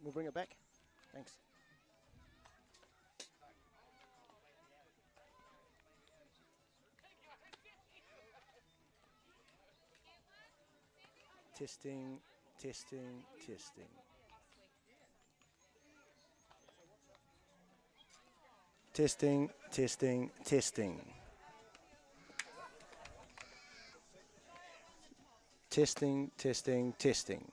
We'll bring it back. Thanks. Testing, testing, testing. Testing, testing, testing. Testing, testing, testing.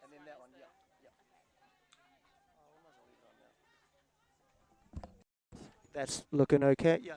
And then that one, yeah. Yeah. That's looking okay. Yeah.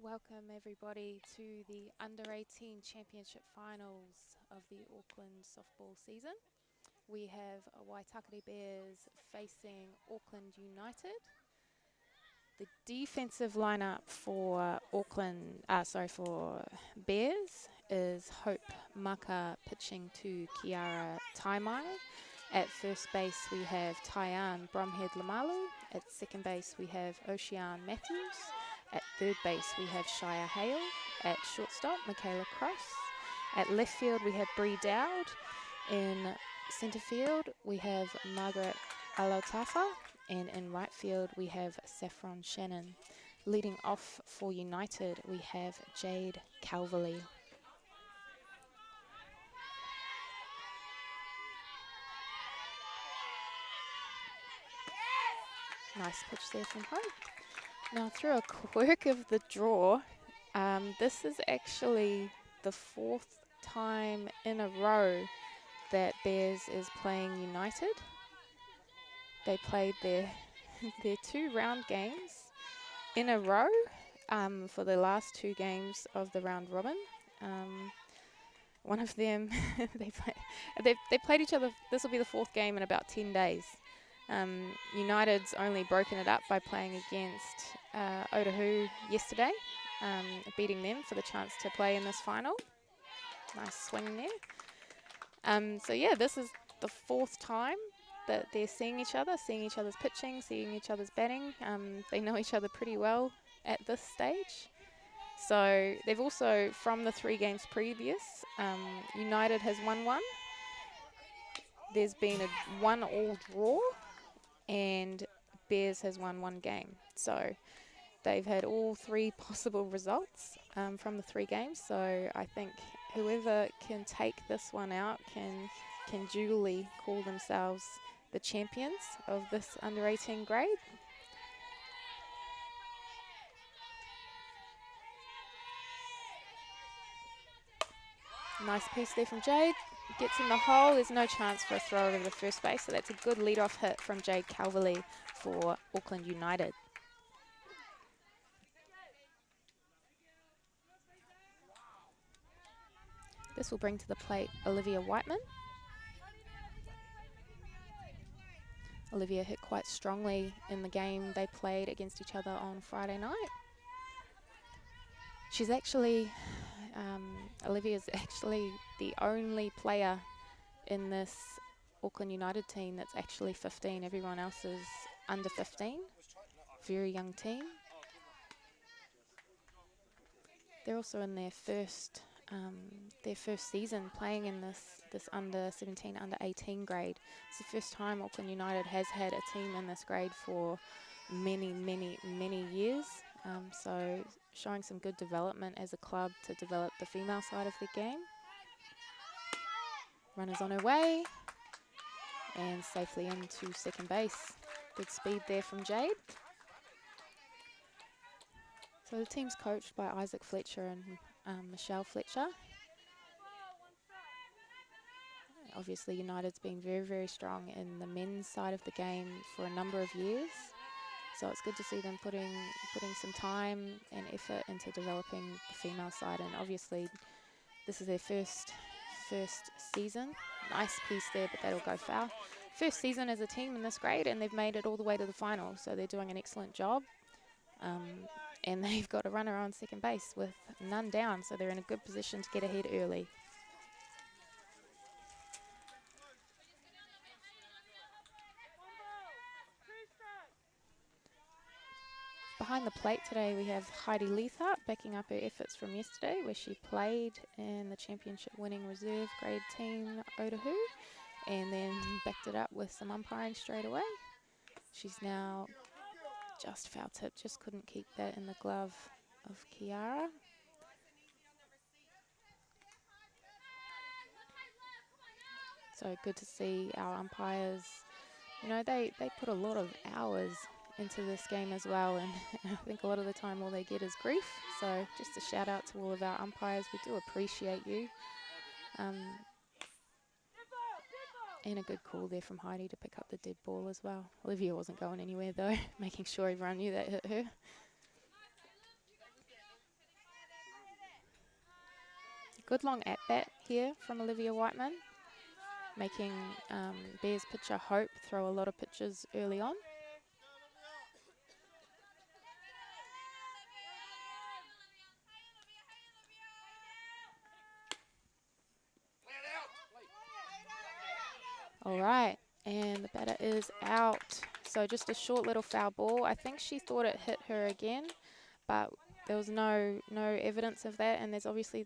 Welcome everybody to the Under-18 Championship Finals of the Auckland softball season. We have Waitakere Bears facing Auckland United. The defensive lineup for for Bears is Hope Maka pitching to Kiara Taimai. At first base we have Tyann Bromhead Lamalu. At second base we have Ocean Matthews. At third base we have Shia Hale. At shortstop Michaela Cross. At left field we have Bree Dowd. In centre field we have Margaret Alotafa. And in right field we have Saffron Shannon. Leading off for United we have Jade Calverley. Nice pitch there from home. Now through a quirk of the draw, this is actually the fourth time in a row that Bears is playing United. They played their 2 round games in a row for the last 2 games of the round robin. One of them, they played each other. This will be the 4th game in about 10 days. United's only broken it up by playing against Otahu yesterday, beating them for the chance to play in this final. Nice swing there. So yeah, this is the 4th time that they're seeing each other's pitching, seeing each other's batting. They know each other pretty well at this stage. So they've also, from the 3 games previous, United has won 1. There's been a 1-all draw, and Bears has won 1 game. So they've had all 3 possible results from the 3 games. So I think whoever can take this one out can duly call themselves the champions of this under-18 grade. Nice piece there from Jade. Gets in the hole. There's no chance for a throw over the first base, so that's a good lead-off hit from Jade Calverley for Auckland United. This will bring to the plate Olivia Whiteman. Olivia hit quite strongly in the game they played against each other on Friday night. She's actually, Olivia's actually the only player in this Auckland United team that's actually 15. Everyone else is under 15. Very young team. They're also in their first season playing in this under 17, under 18 grade. It's the first time Auckland United has had a team in this grade for many, many, many years. So showing some good development as a club to develop the female side of the game. Runners on her way and safely into second base. Good speed there from Jade. So the team's coached by Isaac Fletcher and Michelle Fletcher. Obviously United's been very, very strong in the men's side of the game for a number of years. So it's good to see them putting some time and effort into developing the female side. And obviously this is their first season. Nice piece there, but that'll go foul. First season as a team in this grade, and they've made it all the way to the final. So they're doing an excellent job. And they've got a runner on second base with none down, so they're in a good position to get ahead early. Behind the plate today we have Heidi Leithart backing up her efforts from yesterday, where she played in the championship winning reserve grade team Otahu and then backed it up with some umpiring straight away. She's now just foul tip, just couldn't keep that in the glove of Kiara. So good to see our umpires. You know, they put a lot of hours into this game as well, and I think a lot of the time all they get is grief. So just a shout out to all of our umpires. We do appreciate you. And a good call there from Heidi to pick up the dead ball as well. Olivia wasn't going anywhere though, making sure everyone knew that hit her. good long at-bat here from Olivia Whiteman, making Bears pitcher Hope throw a lot of pitches early on. All right, and the batter is out. So just a short little foul ball. I think she thought it hit her again, but there was no evidence of that, and there's obviously,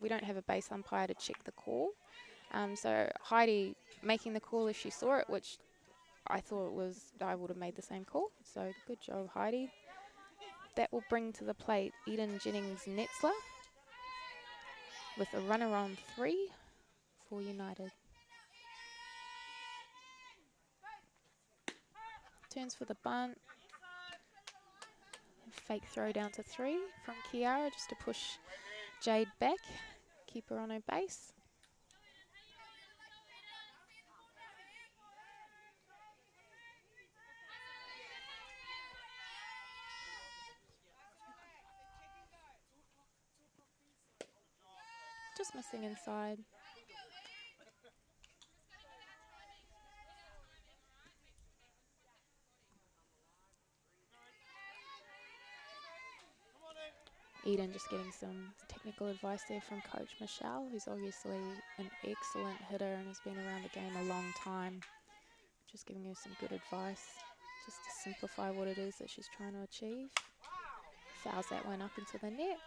we don't have a base umpire to check the call. So Heidi making the call if she saw it, which I thought I would have made the same call. So good job, Heidi. That will bring to the plate Eden Jennings-Netzler with a runner on 3 for United. Turns for the bunt. Fake throw down to 3 from Kiara just to push Jade back, keep her on her base. Just missing inside. Eden just getting some technical advice there from Coach Michelle, who's obviously an excellent hitter and has been around the game a long time. Just giving her some good advice, just to simplify what it is that she's trying to achieve. Fouls that one up into the net.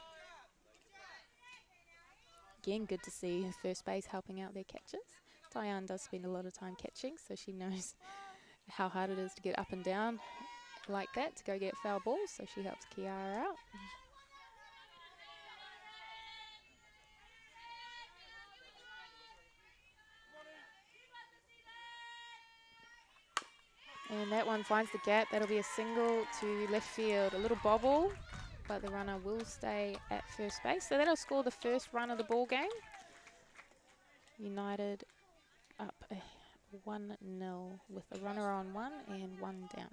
Again, good to see first base helping out their catchers. Diane does spend a lot of time catching, so she knows how hard it is to get up and down like that to go get foul balls, so she helps Kiara out. And that one finds the gap. That'll be a single to left field. A little bobble, but the runner will stay at first base. So that'll score the first run of the ball game. United up 1-0 with a runner on 1 and 1 down.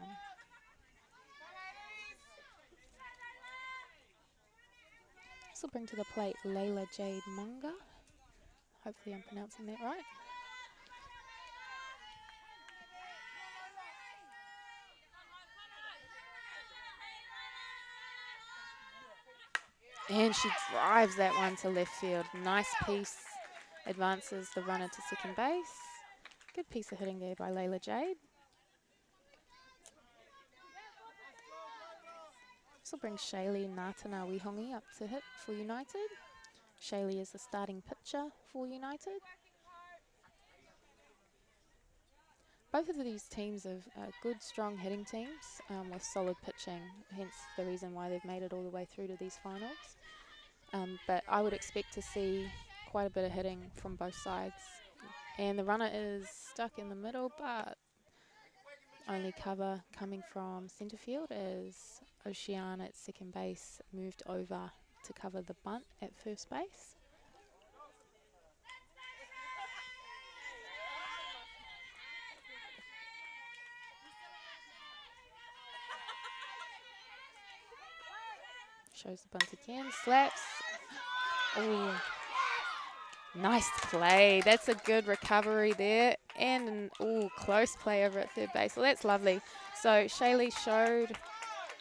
This will bring to the plate Layla Jade Munga. Hopefully I'm pronouncing that right. And she drives that one to left field. Nice piece. Advances the runner to second base. Good piece of hitting there by Layla Jade. This will bring Shaylee Natana Wihongi up to hit for United. Shaylee is the starting pitcher for United. Both of these teams are good, strong hitting teams with solid pitching, hence the reason why they've made it all the way through to these finals. But I would expect to see quite a bit of hitting from both sides. And the runner is stuck in the middle, but only cover coming from centre field as Oceana at second base moved over to cover the bunt at first base. Shows the bunt again, slaps. Oh, nice play. That's a good recovery there. And an close play over at third base. Well, that's lovely. So Shaylee showed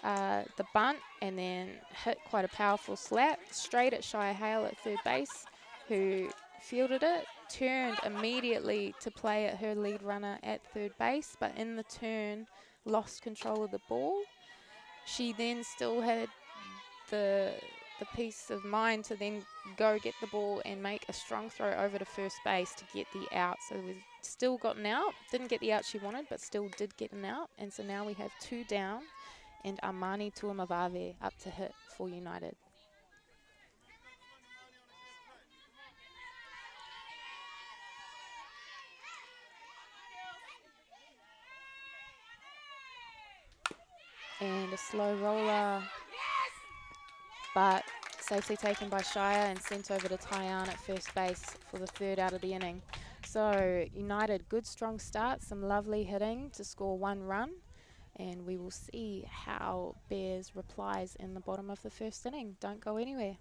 the bunt and then hit quite a powerful slap straight at Shia Hale at third base, who fielded it, turned immediately to play at her lead runner at third base, but in the turn lost control of the ball. She then still had the peace of mind to then go get the ball and make a strong throw over to first base to get the out. So we've still gotten out. Didn't get the out she wanted, but still did get an out. And so now we have 2 down and Armani Tuamavave up to hit for United. And a slow roller, but safely taken by Shire and sent over to Tyann at first base for the 3rd out of the inning. So United, good strong start, some lovely hitting to score 1 run, and we will see how Bears replies in the bottom of the 1st inning. Don't go anywhere.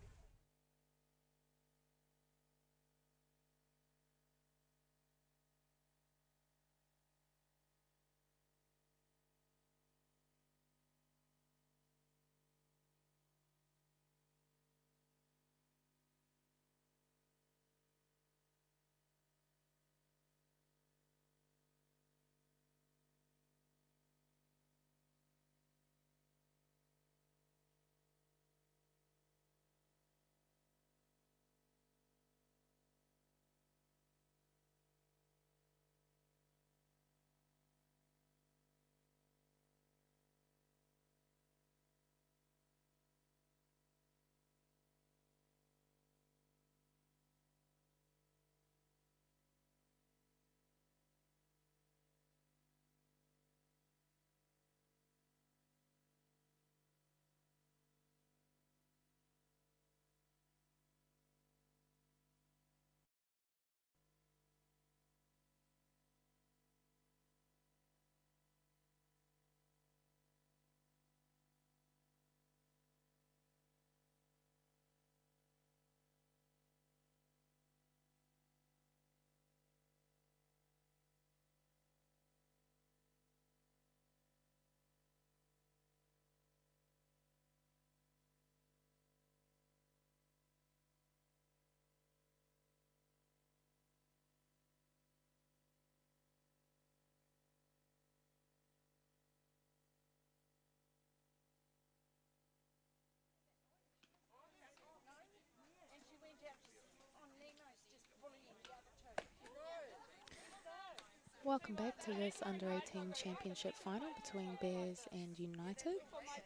Welcome back to this Under-18 Championship final between Bears and United.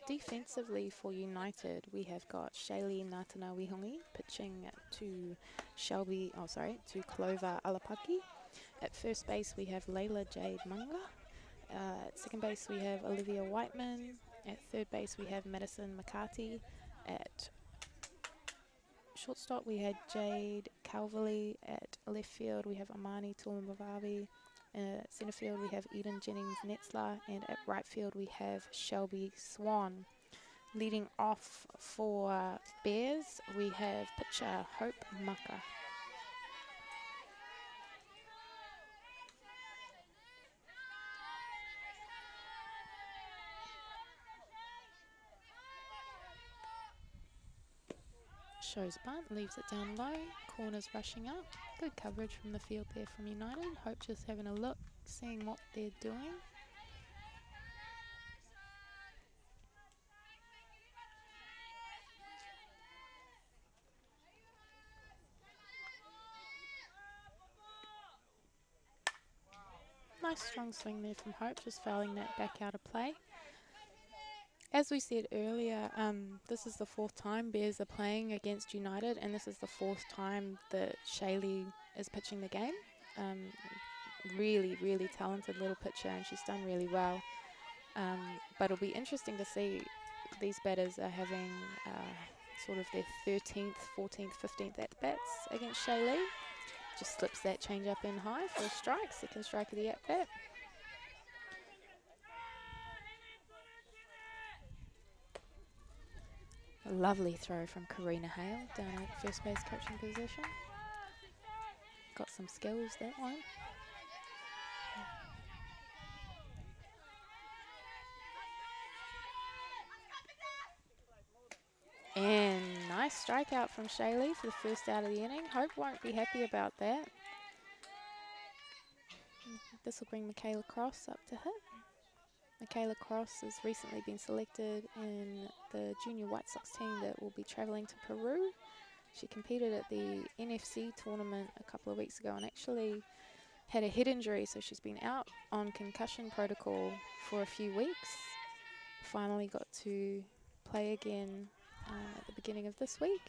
Defensively for United, we have got Shaylee Ngatanawihongi pitching to Clover Alapaki. At first base, we have Layla Jade Munga. At second base, we have Olivia Whiteman. At third base, we have Madison McCarthy. At shortstop, we had Jade Calverley. At left field, we have Amani Tulumavavi. At centre field, we have Eden Jennings-Netzler. And at right field, we have Shelby Swan. Leading off for Bears, we have pitcher Hope Maka. Shows bunt, leaves it down low, corners rushing up. Good coverage from the field there from United. Hope just having a look, seeing what they're doing. Nice strong swing there from Hope, just fouling that back out of play. As we said earlier, this is the fourth time Bears are playing against United, and this is the fourth time that Shaylee is pitching the game. Really, really talented little pitcher, and she's done really well. But it'll be interesting to see. These batters are having sort of their 13th, 14th, 15th at-bats against Shaylee. Just slips that change up in high for a strike, second strike of the at-bat. A lovely throw from Karina Hale down at first base coaching position. Got some skills, that one. And nice strikeout from Shaylee for the first out of the inning. Hope won't be happy about that. This will bring Michaela Cross up to hit. Michaela Cross has recently been selected in the junior White Sox team that will be travelling to Peru. She competed at the NFC tournament a couple of weeks ago and actually had a head injury, so she's been out on concussion protocol for a few weeks. Finally got to play again at the beginning of this week.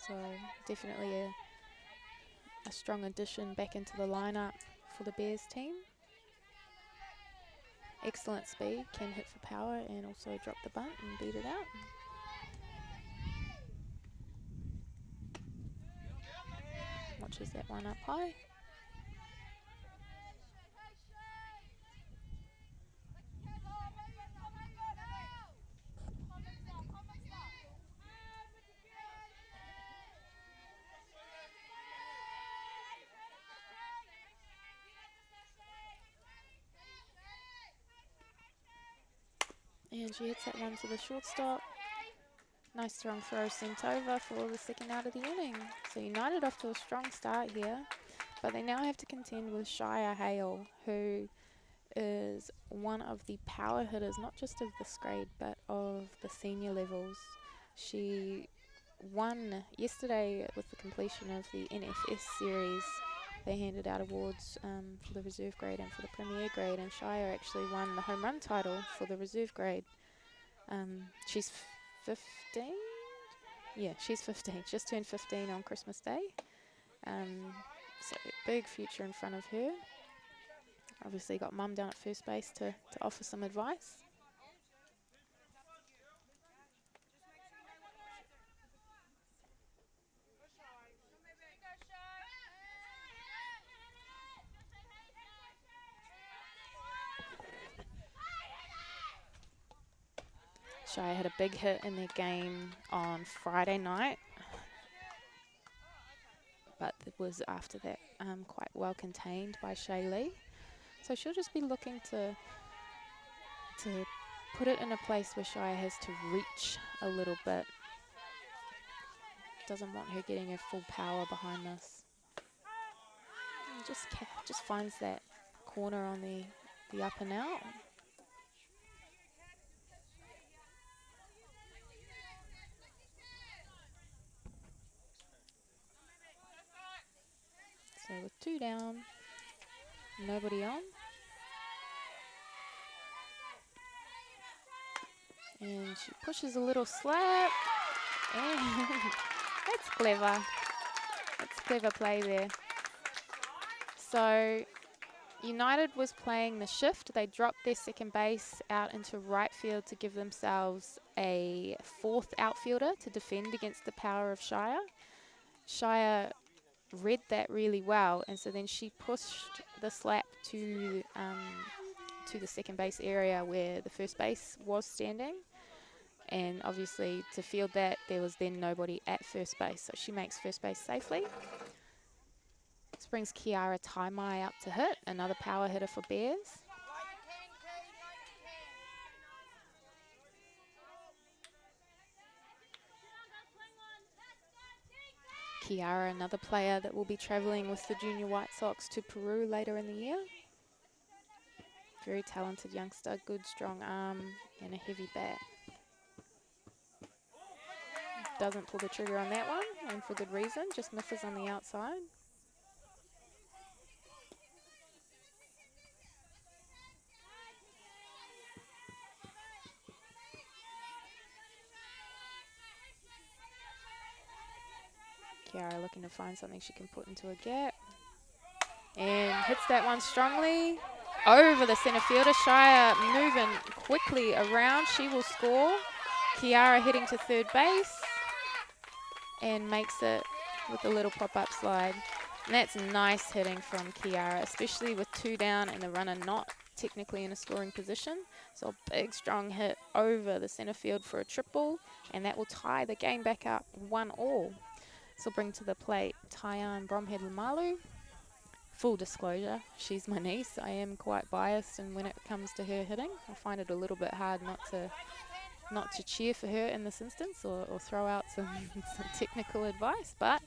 So definitely a strong addition back into the lineup for the Bears team. Excellent speed, can hit for power and also drop the bunt and beat it out. Watches that one up high. And she hits that one to the shortstop. Nice strong throw sent over for the second out of the inning. So United off to a strong start here, but they now have to contend with Shia Hale, who is one of the power hitters, not just of this grade, but of the senior levels. She won yesterday with the completion of the NFS series. They handed out awards for the reserve grade and for the premier grade, and Shia actually won the home run title for the reserve grade. She's 15? Yeah, she's 15. Just turned 15 on Christmas Day. So big future in front of her. Obviously got mum down at first base to offer some advice. Shia had a big hit in their game on Friday night, but it was after that quite well contained by Shaylee. So she'll just be looking to put it in a place where Shia has to reach a little bit. Doesn't want her getting her full power behind this. And just finds that corner on the up and out. 2 down. Nobody on. And she pushes a little slap. And that's clever. That's clever play there. So United was playing the shift. They dropped their second base out into right field to give themselves a 4th outfielder to defend against the power of Shire. Shire read that really well, and so then she pushed the slap to the second base area where the first base was standing. And obviously to field that, there was then nobody at first base. So she makes first base safely. This brings Kiara Taimai up to hit, another power hitter for Bears. Kiara, another player that will be travelling with the Junior White Sox to Peru later in the year. Very talented youngster, good strong arm and a heavy bat. Doesn't pull the trigger on that one, and for good reason, just misses on the outside. Kiara looking to find something she can put into a gap. And hits that one strongly over the centre fielder. Shire moving quickly around. She will score. Kiara heading to third base and makes it with a little pop-up slide. And that's nice hitting from Kiara, especially with 2 down and the runner not technically in a scoring position. So a big strong hit over the centre field for a triple, and that will tie the game back up 1-all. This will bring to the plate Tyann Bromhead Lamalu. Full disclosure, she's my niece. I am quite biased, and when it comes to her hitting, I find it a little bit hard not to cheer for her in this instance, or throw out some technical advice. But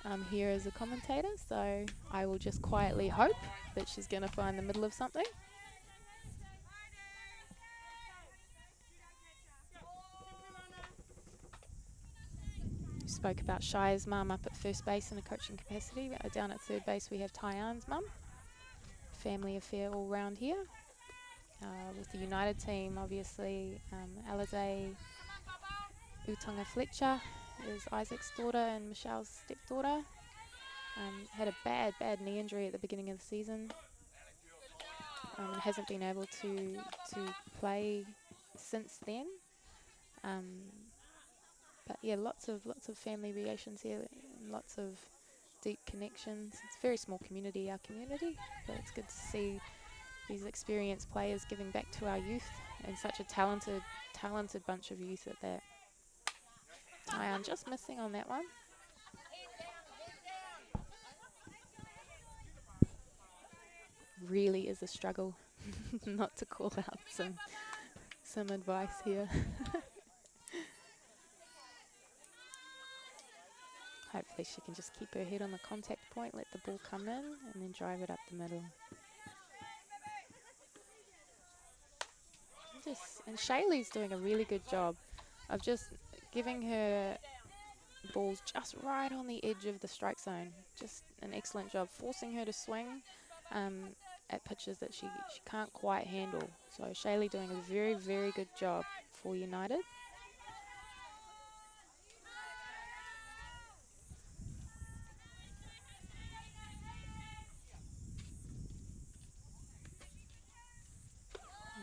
I'm here as a commentator, so I will just quietly hope that she's going to find the middle of something. Spoke about Shire's mum up at first base in a coaching capacity. Down at third base we have Tyann's mum. Family affair all round here. With the United team, obviously, Alize Utonga Fletcher is Isaac's daughter and Michelle's stepdaughter. Had a bad knee injury at the beginning of the season. Hasn't been able to play since then. But yeah, lots of family relations here, lots of deep connections. It's a very small community, our community, but it's good to see these experienced players giving back to our youth, and such a talented bunch of youth at that. I'm just missing on that one. Really is a struggle not to call out some advice here. Hopefully she can just keep her head on the contact point, let the ball come in, and then drive it up the middle. And Shaylee's doing a really good job of just giving her balls just right on the edge of the strike zone. Just an excellent job, forcing her to swing at pitches that she can't quite handle. So Shaylee doing a very, very good job for United.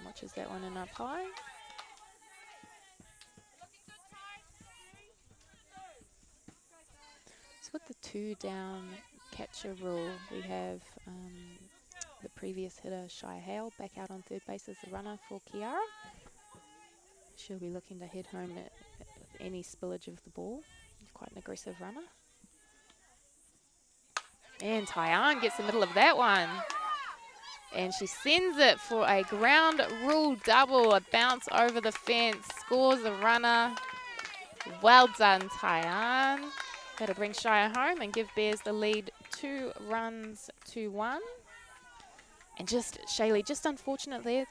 Watches that one in up high. So with the 2 down catcher rule, we have the previous hitter, Shire Hale, back out on third base as the runner for Kiara. She'll be looking to head home at any spillage of the ball. Quite an aggressive runner. And Tyann gets the middle of that one. And she sends it for a ground rule double, a bounce over the fence, scores a runner. Well done, Tyann. That'll bring Shire home and give Bears the lead 2 runs to 1. And just Shaylee, just unfortunate there.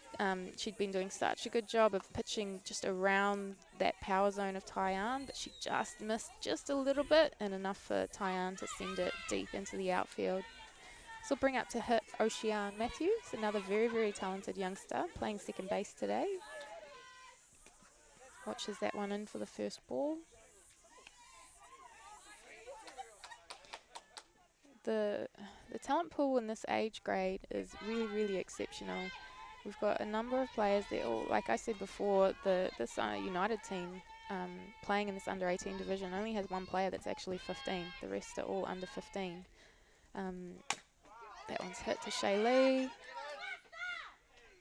She'd been doing such a good job of pitching just around that power zone of Tyann, but she just missed just a little bit and enough for Tyann to send it deep into the outfield. So bring up to hit Ocean Matthews, another very, very talented youngster playing second base today. Watches that one in for the first ball. The talent pool in this age grade is really, really exceptional. We've got a number of players that all, like I said before, this United team playing in this under 18 division only has one player that's actually 15. The rest are all under 15. That one's hit to Shaylee.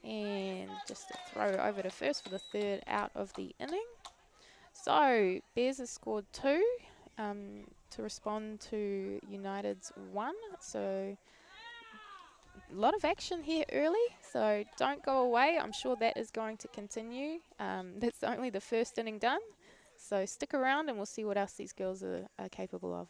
And just a throw over to first for the third out of the inning. So Bears has scored 2 to respond to United's 1. So a lot of action here early, so don't go away. I'm sure that is going to continue. That's only the first inning done. So stick around and we'll see what else these girls are capable of.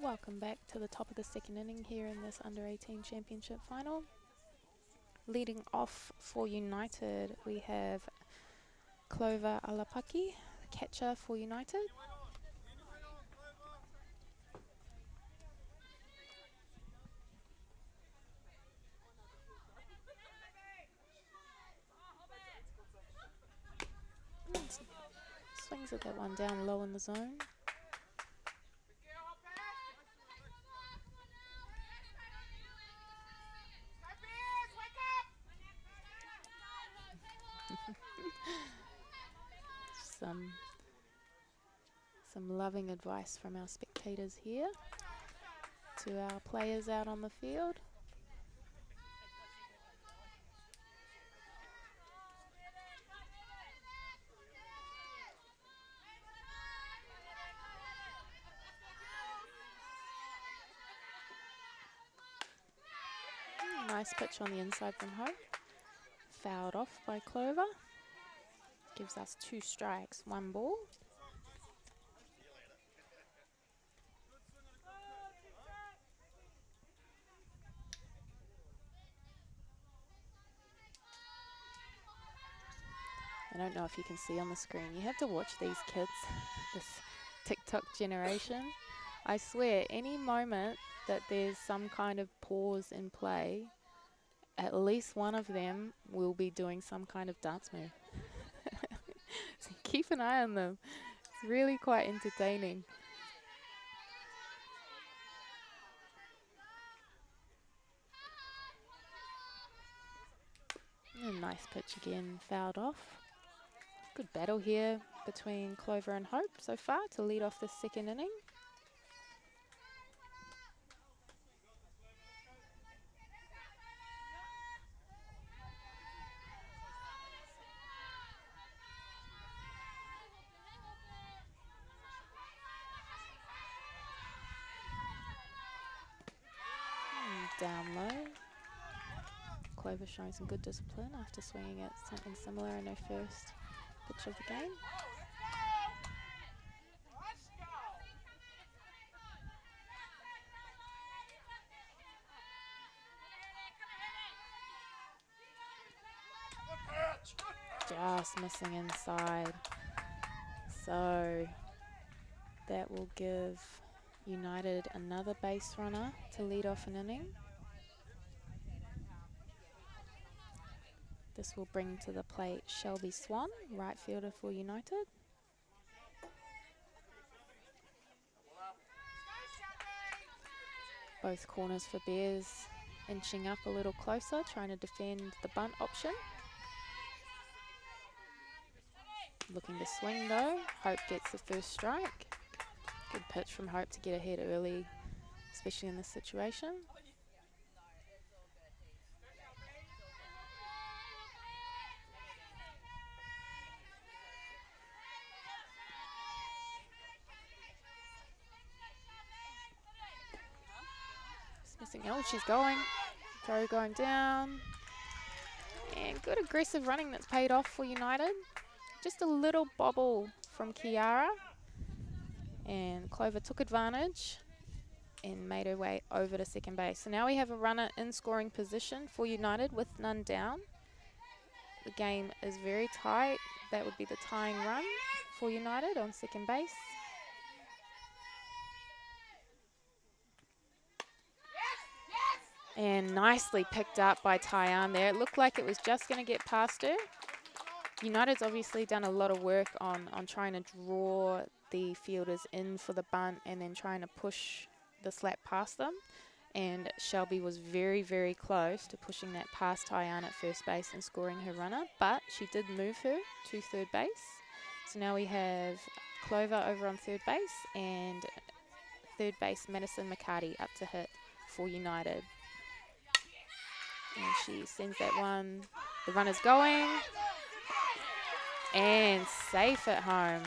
Welcome back to the top of the second inning here in this under 18 championship final. Leading off for United, we have Clover Alapaki, catcher for United. Swings at that one down low in the zone. Some loving advice from our spectators here to our players out on the field. Nice pitch on the inside from home. Fouled off by Clover. Gives us 2 strikes, 1 ball. I don't know if you can see on the screen. You have to watch these kids, this TikTok generation. I swear, any moment that there's some kind of pause in play, at least one of them will be doing some kind of dance move. So keep an eye on them. It's really quite entertaining. And nice pitch again, fouled off. Good battle here between Clover and Hope so far to lead off the second inning. Down low. Clover showing some good discipline after swinging at something similar in her first pitch of the game. Just missing inside. So that will give United another base runner to lead off an inning. This will bring to the plate Shelby Swan, right fielder for United. Both corners for Bears inching up a little closer, trying to defend the bunt option. Looking to swing though. Hope gets the first strike. Good pitch from Hope to get ahead early, especially in this situation. Just missing. Oh, she's going. Throw going down. And good aggressive running that's paid off for United. Just a little bobble from Kiara. And Clover took advantage and made her way over to second base. So now we have a runner in scoring position for United with none down. The game is very tight. That would be the tying run for United on second base. And nicely picked up by Tyann there. It looked like it was just going to get past her. United's obviously done a lot of work on trying to draw the fielders in for the bunt and then trying to push the slap past them. And Shelby was very, very close to pushing that past Tyann at first base and scoring her runner. But she did move her to third base. So now we have Clover over on third base and third base Madison McCarty up to hit for United. And she sends that one. The runner's going. And safe at home.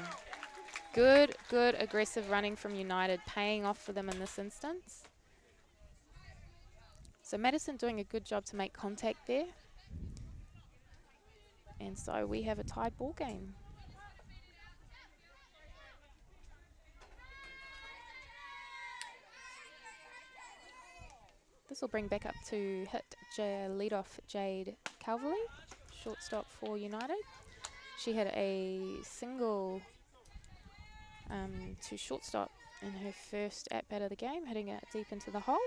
Good aggressive running from United, paying off for them in this instance. So Madison doing a good job to make contact there. And so we have a tied ball game. This will bring back up to hit leadoff Jade Calverley, shortstop for United. She had a single to shortstop in her first at-bat of the game, hitting it deep into the hole.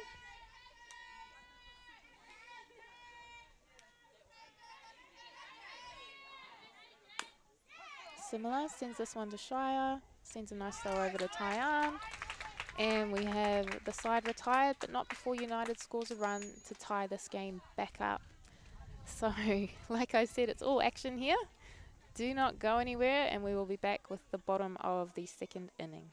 Similar, sends this one to Shire, sends a nice throw over to Tyann. And we have the side retired, but not before United scores a run to tie this game back up. So, like I said, it's all action here. Do not go anywhere, and we will be back with the bottom of the second inning.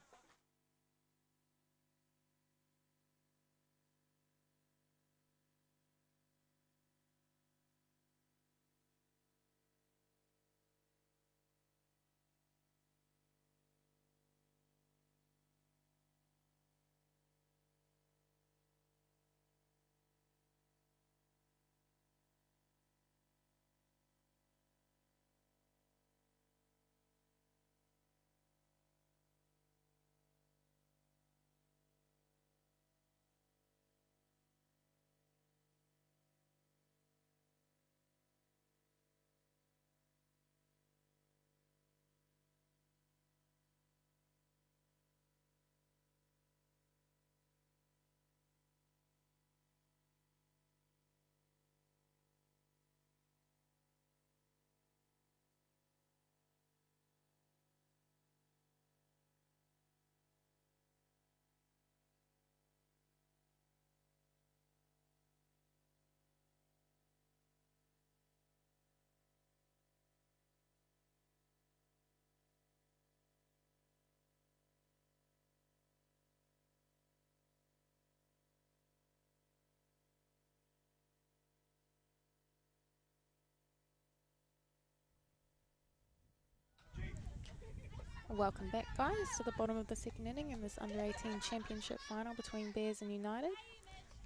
Welcome back, guys, to the bottom of the second inning in this under-18 championship final between Bears and United.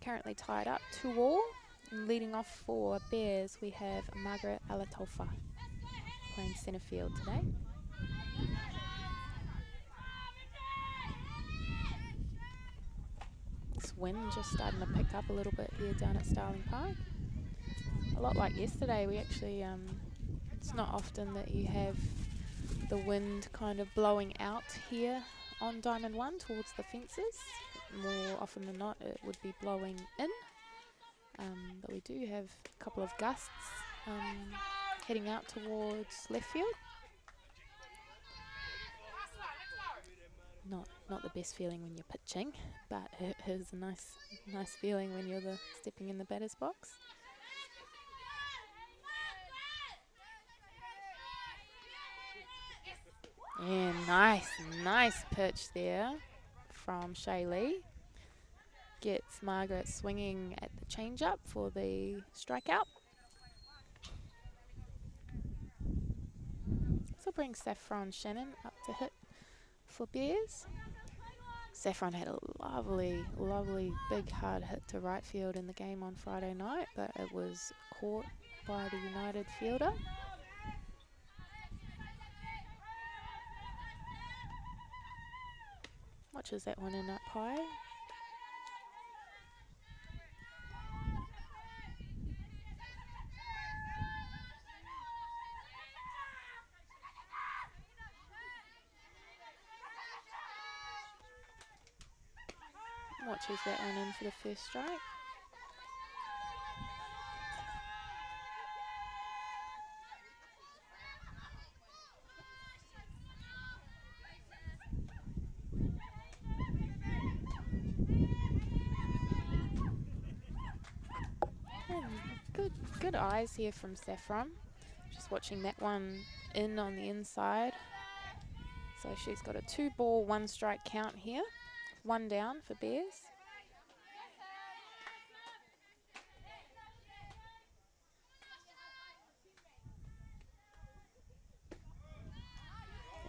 Currently tied up 2-2. And leading off for Bears, we have Margaret Alatofa playing centre field today. This wind just starting to pick up a little bit here down at Starling Park. A lot like yesterday, we actually, it's not often that you have the wind kind of blowing out here on diamond 1 towards the fences. More often than not it would be blowing in, but we do have a couple of gusts heading out towards left field. Not the best feeling when you're pitching, but it is a nice feeling when you're stepping in the batter's box. Yeah, nice pitch there from Shaylee. Gets Margaret swinging at the change-up for the strikeout. So brings Saffron Shannon up to hit for Bears. Saffron had a lovely big hard hit to right field in the game on Friday night, but it was caught by the United fielder. Watches that one in up high. Watches that one in for the first strike. And good eyes here from Saffron. Just watching that one in on the inside. So she's got a 2-ball, 1-strike count here. 1 down for Bears.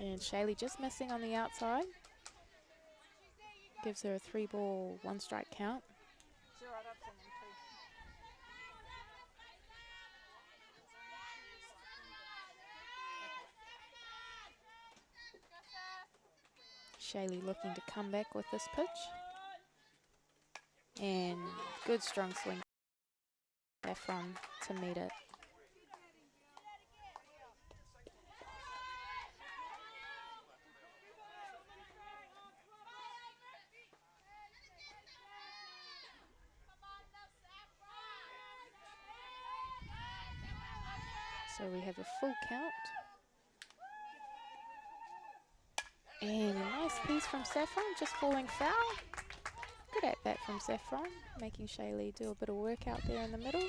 And Shaylee just missing on the outside. Gives her a 3-ball, 1-strike count. Shaylee looking to come back with this pitch. And good strong swing Saffron to meet it. So we have a full count. And a nice piece from Saffron, just falling foul. Good at bat from Saffron, making Shaylee do a bit of work out there in the middle.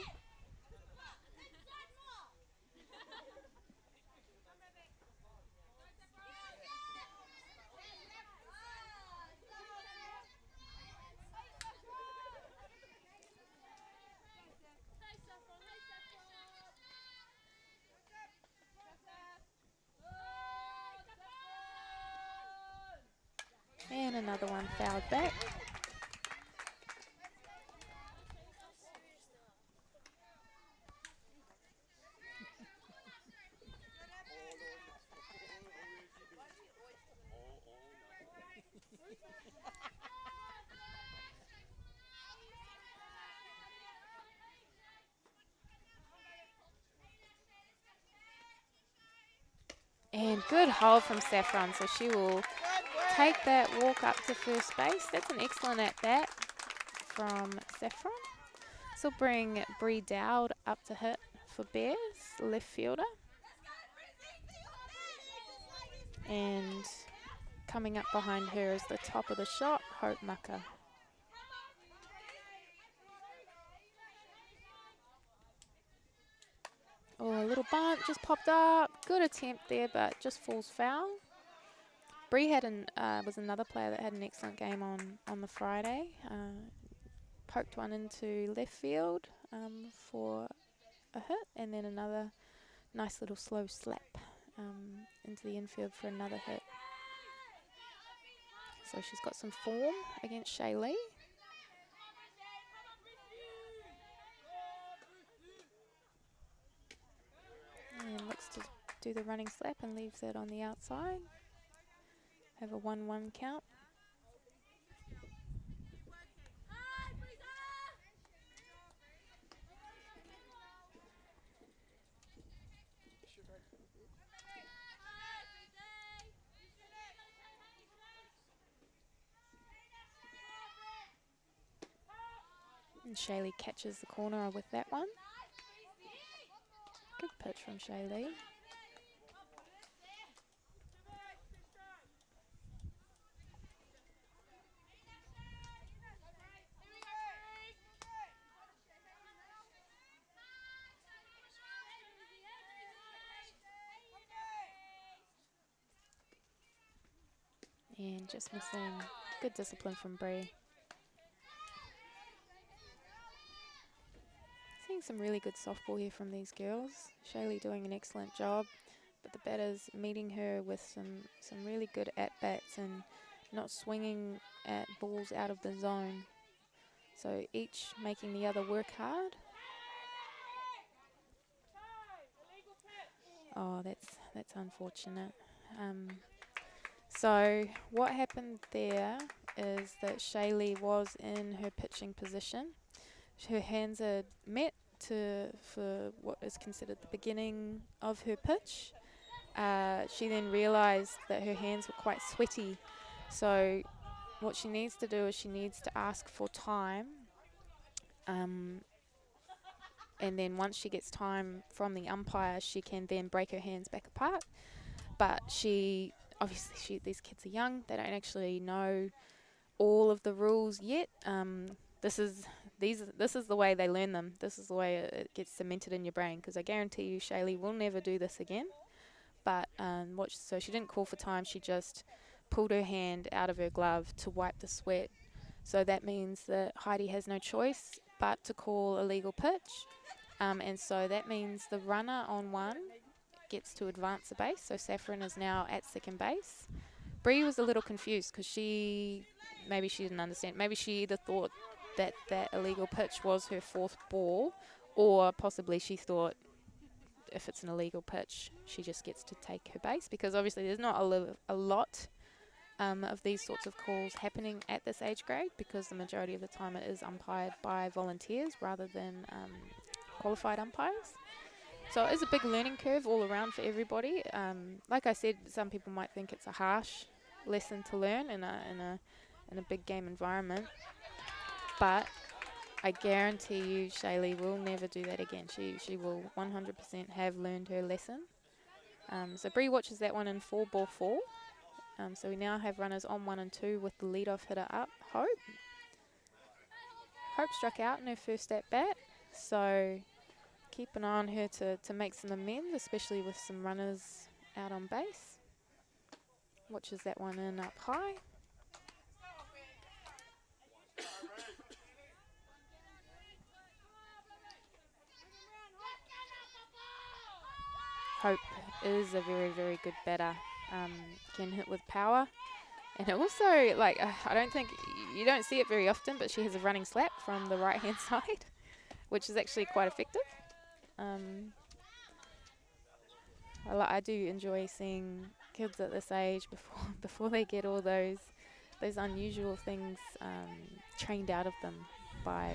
And another one fouled back. And good hold from Saffron, so she will take that walk up to first base. That's an excellent at-bat from Saffron. This will bring Bree Dowd up to hit for Bears, left fielder. And coming up behind her is the top of the shot, Hope Mucker. Oh, a little bunt just popped up. Good attempt there, but just falls foul. Bree was another player that had an excellent game on the Friday. Poked one into left field for a hit, and then another nice little slow slap into the infield for another hit. So she's got some form against Shaylee. And looks to do the running slap and leaves it on the outside. Have a 1-1 count. And Shaylee catches the corner with that one. Good pitch from Shaylee. And just missing. Good discipline from Bree. Seeing some really good softball here from these girls. Shaylee doing an excellent job, but the batters meeting her with some really good at-bats and not swinging at balls out of the zone. So each making the other work hard. Oh, that's unfortunate. So what happened there is that Shaylee was in her pitching position. Her hands are met for what is considered the beginning of her pitch. She then realised that her hands were quite sweaty. So what she needs to do is she needs to ask for time. And then once she gets time from the umpire, she can then break her hands back apart. But obviously these kids are young. They don't actually know all of the rules yet. This is the way they learn them. This is the way it gets cemented in your brain. Because I guarantee you, Shaylee will never do this again. But so she didn't call for time. She just pulled her hand out of her glove to wipe the sweat. So that means that Heidi has no choice but to call a legal pitch. And so that means the runner on one gets to advance the base. So Saffron is now at second base. Bree was a little confused because maybe she didn't understand. Maybe she either thought that illegal pitch was her fourth ball, or possibly she thought if it's an illegal pitch, she just gets to take her base, because obviously there's not a lot of these sorts of calls happening at this age grade, because the majority of the time it is umpired by volunteers rather than qualified umpires. So it is a big learning curve all around for everybody. Like I said, some people might think it's a harsh lesson to learn in a big game environment, but I guarantee you Shaylee will never do that again. She will 100% have learned her lesson. So Bree watches that one in 4-4. So we now have runners on 1 and 2 with the leadoff hitter up, Hope. Hope struck out in her first at bat, so keep an eye on her to make some amends, especially with some runners out on base. Watches that one in up high. Hope is a very, very good batter. Can hit with power. And also, I don't think, you don't see it very often, but she has a running slap from the right-hand side, which is actually quite effective. I do enjoy seeing kids at this age before they get all those unusual things trained out of them by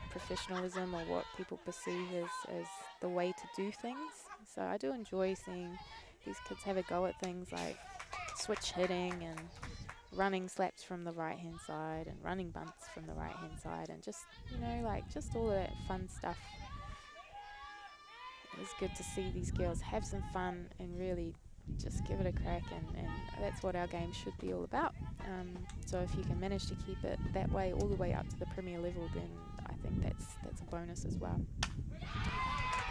professionalism, or what people perceive as the way to do things. So I do enjoy seeing these kids have a go at things like switch hitting and running slaps from the right hand side and running bunts from the right hand side, and just just all of that fun stuff. It's good to see these girls have some fun and really just give it a crack, and that's what our game should be all about. So if you can manage to keep it that way all the way up to the Premier level, then I think that's a bonus as well.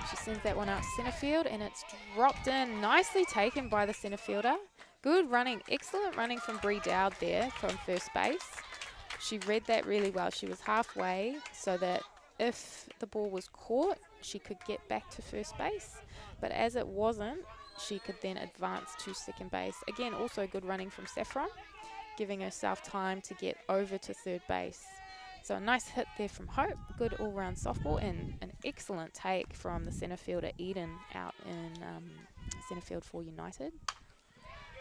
She sends that one out center field, and it's dropped in. Nicely taken by the center fielder. Good running, excellent running from Bree Dowd there from first base. She read that really well. She was halfway so that if the ball was caught, she could get back to first base. But as it wasn't, she could then advance to second base. Again, also good running from Saffron, giving herself time to get over to third base. So a nice hit there from Hope, good all-round softball, and an excellent take from the centre fielder Eden out in centre field for United.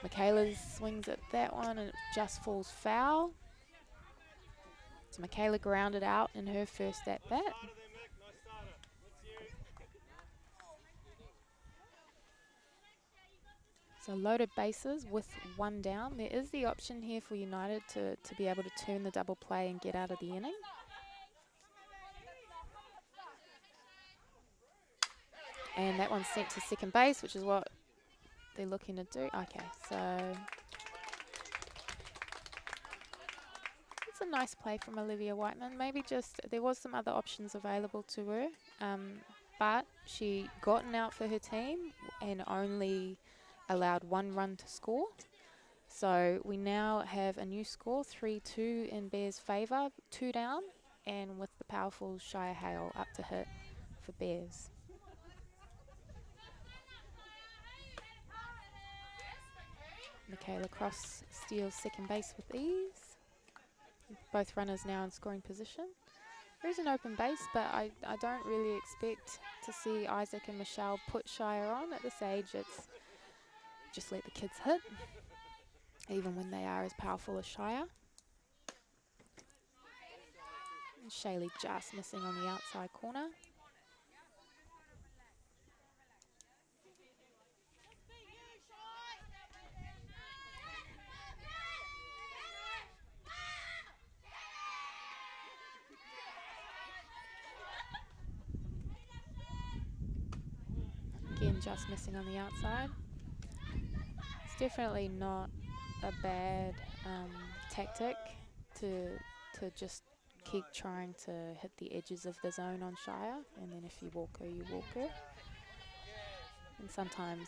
Michaela swings at that one and it just falls foul. So Michaela grounded out in her first at-bat. So loaded bases with one down. There is the option here for United to be able to turn the double play and get out of the inning. And that one's sent to second base, which is what they're looking to do. Okay, so it's a nice play from Olivia Whiteman. Maybe just, there was some other options available to her, but she gotten out for her team and only allowed one run to score. So we now have a new score, 3-2 in Bears' favour, 2 down, and with the powerful Shire Hale up to hit for Bears. Michaela Cross steals second base with ease. Both runners now in scoring position. There is an open base, but I don't really expect to see Isaac and Michelle put Shire on. At this age, it's just let the kids hit, even when they are as powerful as Shire. And Shaylee just missing on the outside corner. Again, just missing on the outside. It's definitely not a bad tactic to just keep trying to hit the edges of the zone on Shire, and then if you walk her, you walk her. And sometimes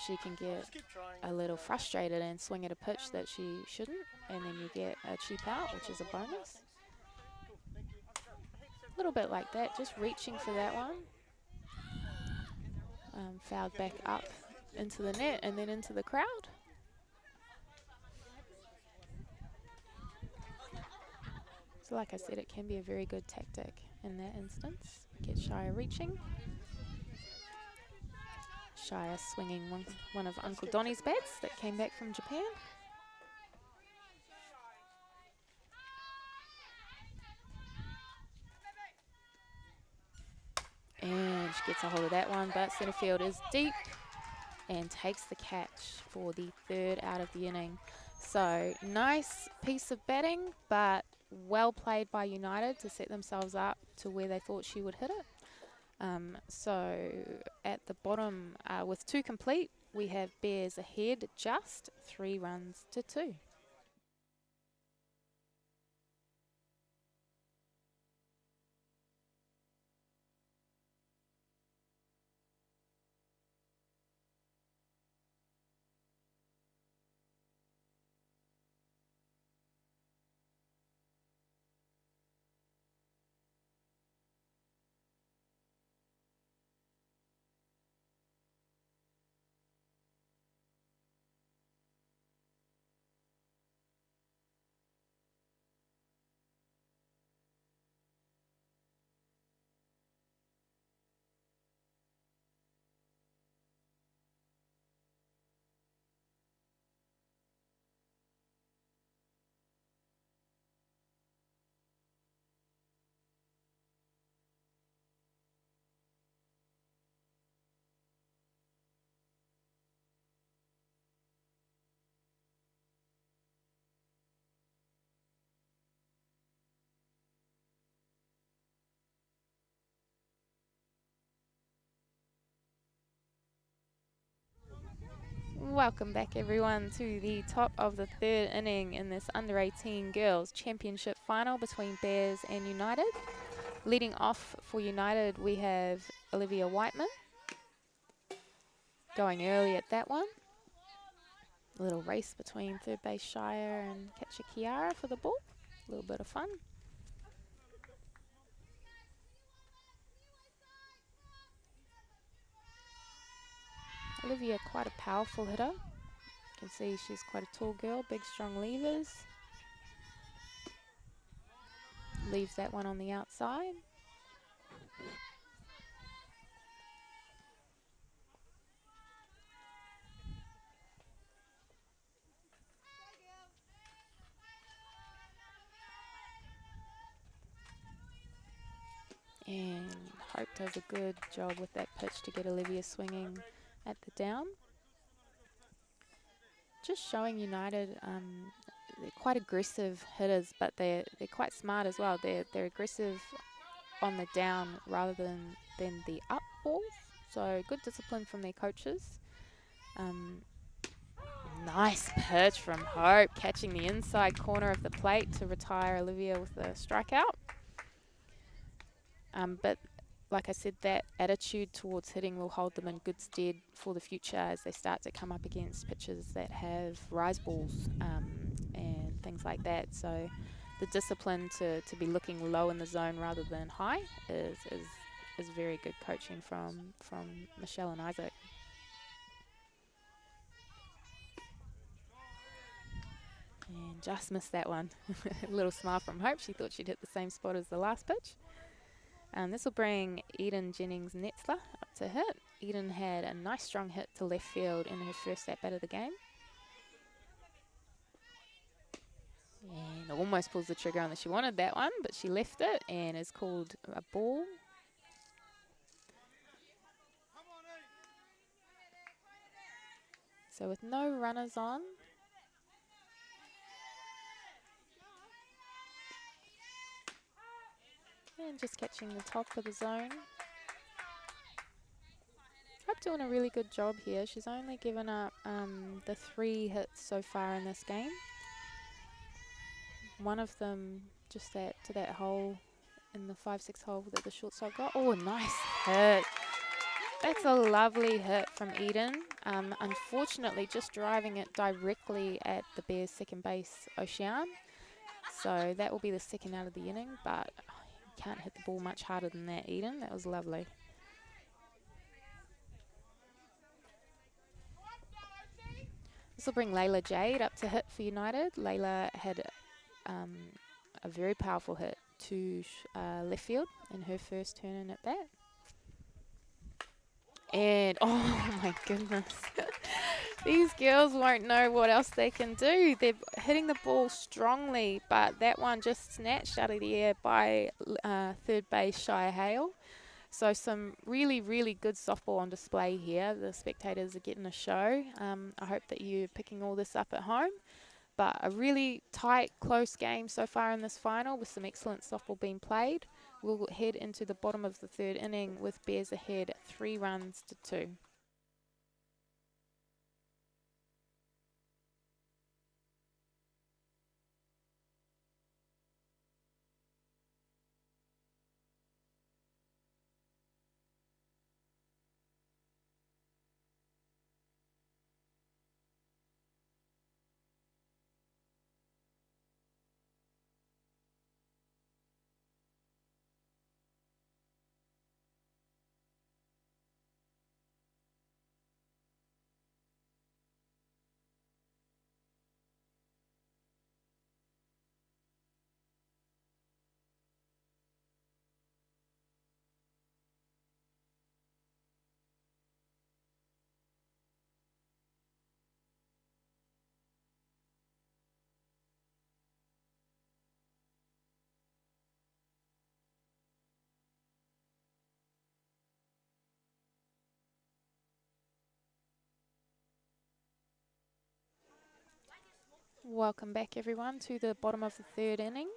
she can get a little frustrated and swing at a pitch that she shouldn't, and then you get a cheap out, which is a bonus. A little bit like that, just reaching for that one. Fouled back up into the net and then into the crowd. So like I said, it can be a very good tactic in that instance. Get Shire reaching. Shire swinging one of Uncle Donnie's bats that came back from Japan. And she gets a hold of that one, but centre field is deep and takes the catch for the third out of the inning. So nice piece of batting, but well played by United to set themselves up to where they thought she would hit it. So at the bottom, with 2 complete, we have Bears ahead just 3 runs to 2. Welcome back everyone to the top of the third inning in this under-18 girls championship final between Bears and United. Leading off for United we have Olivia Whiteman. Going early at that one. A little race between third base Shire and catcher Kiara for the ball. A little bit of fun. Olivia quite a powerful hitter. You can see she's quite a tall girl, big strong levers. Leaves that one on the outside. And Hope does a good job with that pitch to get Olivia swinging at the down. just showing United, they're quite aggressive hitters, but they're quite smart as well. They're aggressive on the down rather than the up balls. So good discipline from their coaches. Nice pitch from Hope, catching the inside corner of the plate to retire Olivia with a strikeout. But like I said, that attitude towards hitting will hold them in good stead for the future as they start to come up against pitches that have rise balls and things like that. So the discipline to be looking low in the zone rather than high is very good coaching from Michelle and Isaac. And just missed that one. A little smile from Hope. She thought she'd hit the same spot as the last pitch. This will bring Eden Jennings-Netzler up to hit. Eden had a nice strong hit to left field in her first at-bat of the game. And almost pulls the trigger on that. She wanted that one, but she left it and is called a ball. So with no runners on, and just catching the top of the zone. Hope doing a really good job here. She's only given up the 3 hits so far in this game. One of them just to that hole in the 5-6 hole that the shortstop got. Oh, nice hit. That's a lovely hit from Eden. Unfortunately, just driving it directly at the Bears' second base, Ocean. So that will be the second out of the inning, but you can't hit the ball much harder than that, Eden. That was lovely. This will bring Layla Jade up to hit for United. Layla had a very powerful hit to left field in her first turn in at bat. And, oh my goodness, these girls won't know what else they can do. They're hitting the ball strongly, but that one just snatched out of the air by third base Shia Hale. So some really, really good softball on display here. The spectators are getting a show. I hope that you're picking all this up at home. But a really tight, close game so far in this final with some excellent softball being played. We'll head into the bottom of the third inning with Bears ahead 3 runs to 2. Welcome back, everyone, to the bottom of the third inning.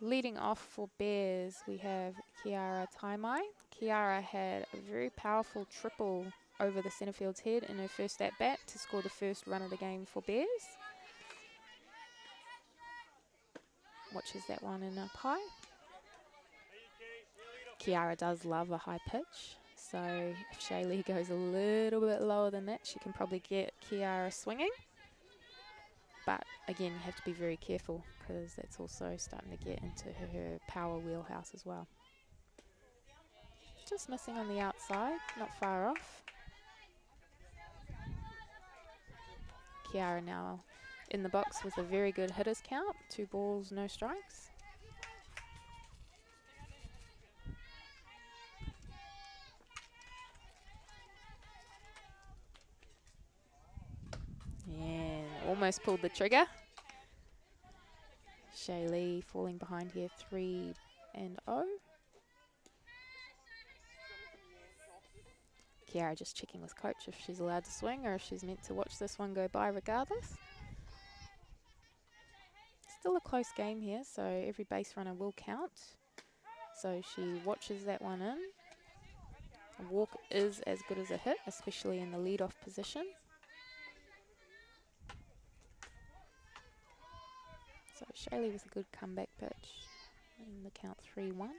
Leading off for Bears, we have Kiara Taimai. Kiara had a very powerful triple over the centre field's head in her first at-bat to score the first run of the game for Bears. Watches that one in up high. Kiara does love a high pitch, so if Shaylee goes a little bit lower than that, she can probably get Kiara swinging. But again, you have to be very careful because that's also starting to get into her power wheelhouse as well. Just missing on the outside, not far off. Kiara now in the box with a very good hitters count. 2 balls, no strikes. And almost pulled the trigger. Shaylee falling behind here, 3-0. Kiara just checking with coach if she's allowed to swing or if she's meant to watch this one go by regardless. Still a close game here, so every base runner will count. So she watches that one in. A walk is as good as a hit, especially in the lead-off position. So Shaylee with a good comeback pitch. And the count 3-1.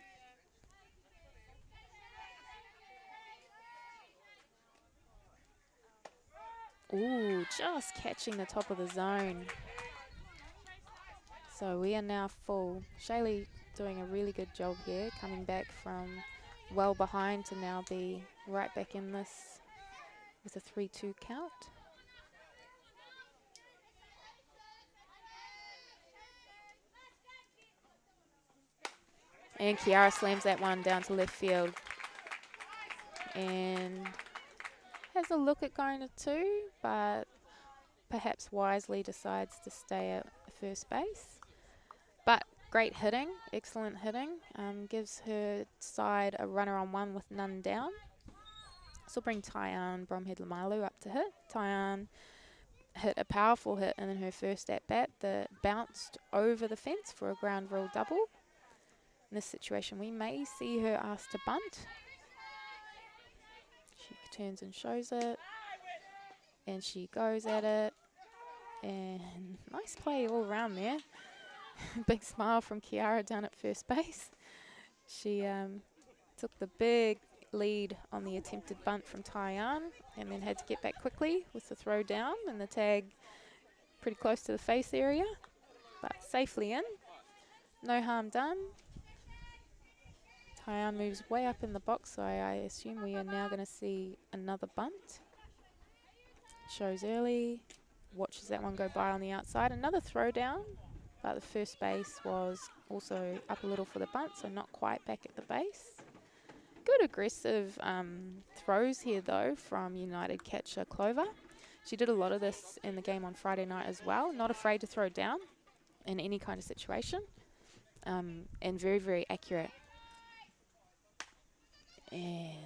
Ooh, just catching the top of the zone. So we are now full. Shaylee doing a really good job here, coming back from well behind to now be right back in this with a 3-2 count. And Kiara slams that one down to left field. And has a look at going to 2, but perhaps wisely decides to stay at first base. But great hitting, excellent hitting. Gives her side a runner on 1 with none down. This will bring Tyann Bromhead-Lamalu up to hit. Tyann hit a powerful hit in her first at-bat that bounced over the fence for a ground rule double. In this situation, we may see her asked to bunt. She turns and shows it, and she goes at it, and nice play all around there. Big smile from Kiara down at first base. She took the big lead on the attempted bunt from Tyann, and then had to get back quickly with the throw down and the tag pretty close to the face area, but safely in. No harm done. Tyann moves way up in the box, so I assume we are now going to see another bunt. Shows early, watches that one go by on the outside. Another throw down, but the first base was also up a little for the bunt, so not quite back at the base. Good aggressive throws here, though, from United catcher Clover. She did a lot of this in the game on Friday night as well. Not afraid to throw down in any kind of situation, and very, very accurate. And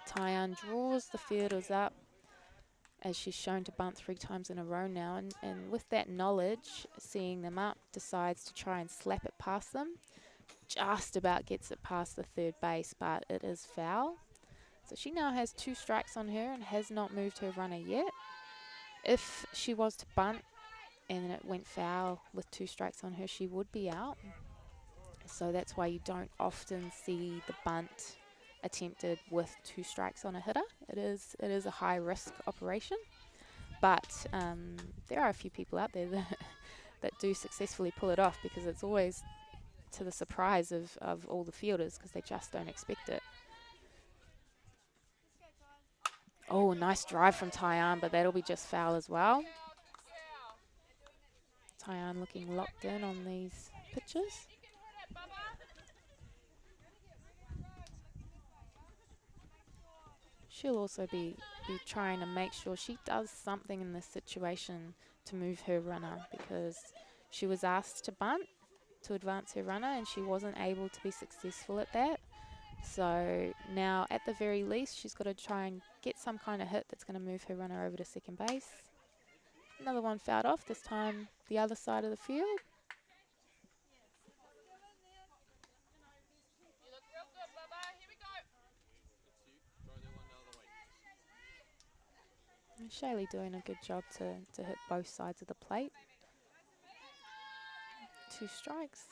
Tyann draws the fielders up as she's shown to bunt 3 times in a row now. And with that knowledge, seeing them up, decides to try and slap it past them. Just about gets it past the third base, but it is foul. So she now has 2 strikes on her and has not moved her runner yet. If she was to bunt and it went foul with 2 strikes on her, she would be out. So that's why you don't often see the bunt attempted with 2 strikes on a hitter. It is a high risk operation, but there are a few people out there that do successfully pull it off, because it's always to the surprise of all the fielders, because they just don't expect it. Oh, nice drive from Tyann, but that'll be just foul as well. Tyann looking locked in on these pitches. She'll also be trying to make sure she does something in this situation to move her runner, because she was asked to bunt to advance her runner and she wasn't able to be successful at that. So now at the very least she's got to try and get some kind of hit that's going to move her runner over to second base. Another one fouled off, this time the other side of the field. And Shaylee doing a good job to hit both sides of the plate. 2 strikes.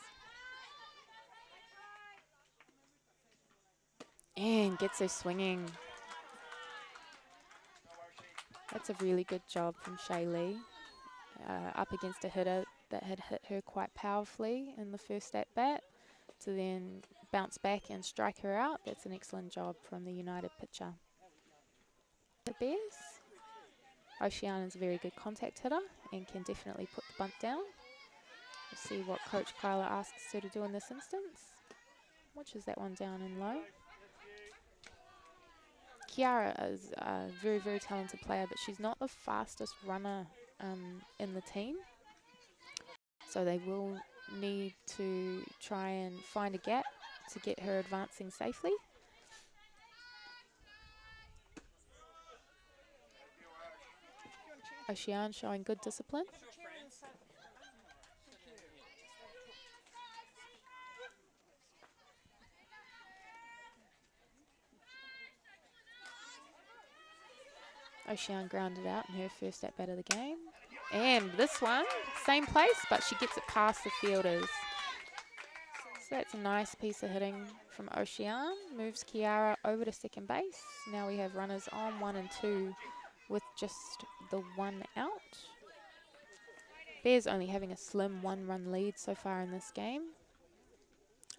And gets her swinging. That's a really good job from Shaylee. Up against a hitter that had hit her quite powerfully in the first at-bat, to then bounce back and strike her out. That's an excellent job from the United pitcher. The Bears. Oceana's a very good contact hitter and can definitely put the bunt down. We'll see what Coach Kyler asks her to do in this instance. Watches that one down and low. Kiara is a very, very talented player, but she's not the fastest runner in the team. So they will need to try and find a gap to get her advancing safely. Ocean showing good discipline. Ocean grounded out in her first at bat of the game. And this one, same place, but she gets it past the fielders. So that's a nice piece of hitting from Ocean. Moves Kiara over to second base. Now we have runners on 1 and 2 with just the 1 out. Bears only having a slim 1-run lead so far in this game.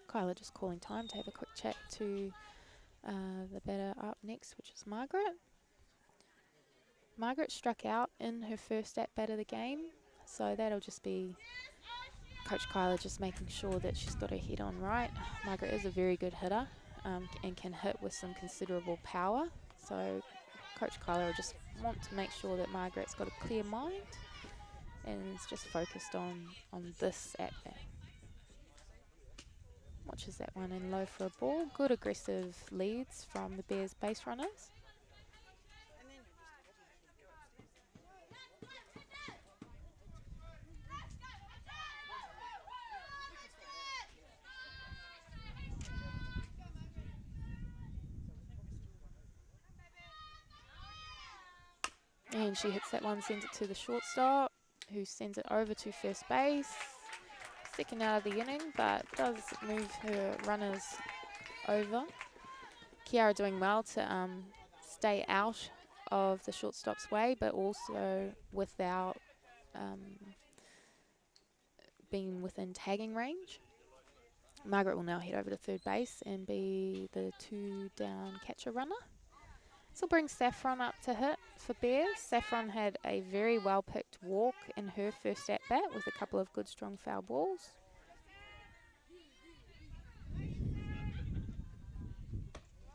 Kyla just calling time to have a quick chat to the batter up next, which is Margaret. Margaret struck out in her first at bat of the game, so that'll just be Coach Kyla just making sure that she's got her head on right. Margaret is a very good hitter and can hit with some considerable power, so Coach Kyla will just want to make sure that Margaret's got a clear mind and is just focused on this at bat. Watches that one in low for a ball. Good aggressive leads from the Bears base runners. And she hits that one, sends it to the shortstop, who sends it over to first base. Second out of the inning, but does move her runners over. Kiara doing well to stay out of the shortstop's way, but also without being within tagging range. Margaret will now head over to third base and be the 2-down catcher runner. This will bring Saffron up to hit for Bears. Saffron had a very well-picked walk in her first at-bat with a couple of good, strong foul balls.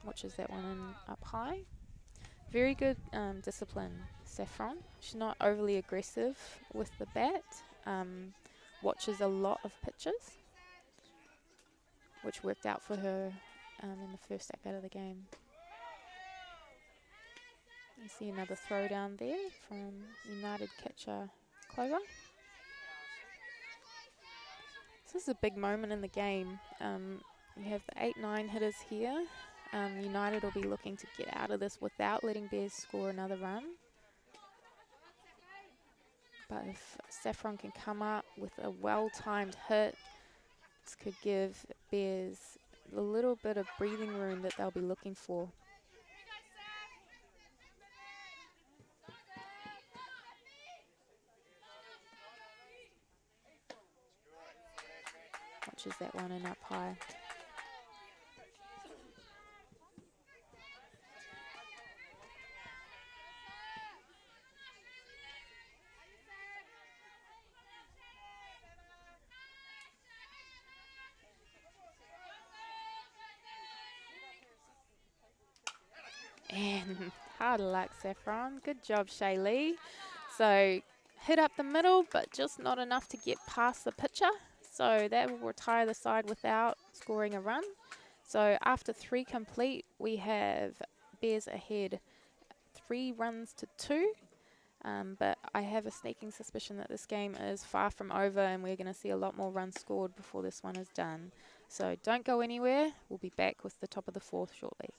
Watches that one in up high. Very good discipline, Saffron. She's not overly aggressive with the bat. Watches a lot of pitches, which worked out for her in the first at-bat of the game. You see another throw down there from United catcher Clover. This is a big moment in the game. You have the 8-9 hitters here. United will be looking to get out of this without letting Bears score another run. But if Saffron can come up with a well-timed hit, this could give Bears a little bit of breathing room that they'll be looking for. Watches that one in up high. And hard luck, Saffron. Good job, Shaylee. So hit up the middle, but just not enough to get past the pitcher. So that will retire the side without scoring a run. So after 3 complete, we have Bears ahead 3 runs to 2. But I have a sneaking suspicion that this game is far from over and we're going to see a lot more runs scored before this one is done. So don't go anywhere. We'll be back with the top of the 4th shortly.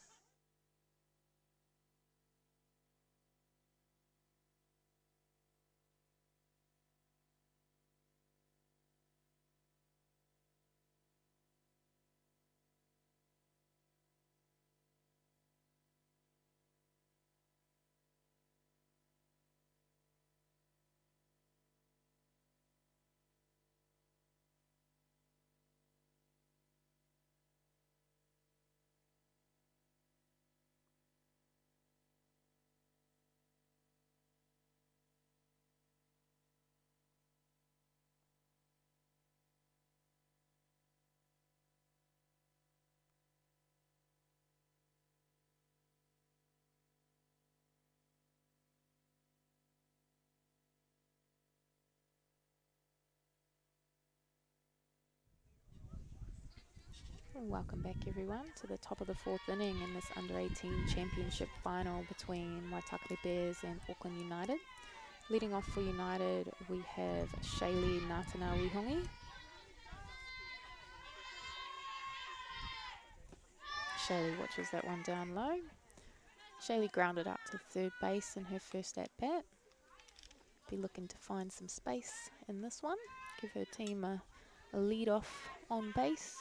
Welcome back everyone to the top of the 4th inning in this under 18 championship final between Waitakere Bears and Auckland United. Leading off for United, we have Shaylee Natana Wihongi. Shaylee watches that one down low. Shaylee grounded up to third base in her first at bat. Be looking to find some space in this one. Give her team a lead off on base.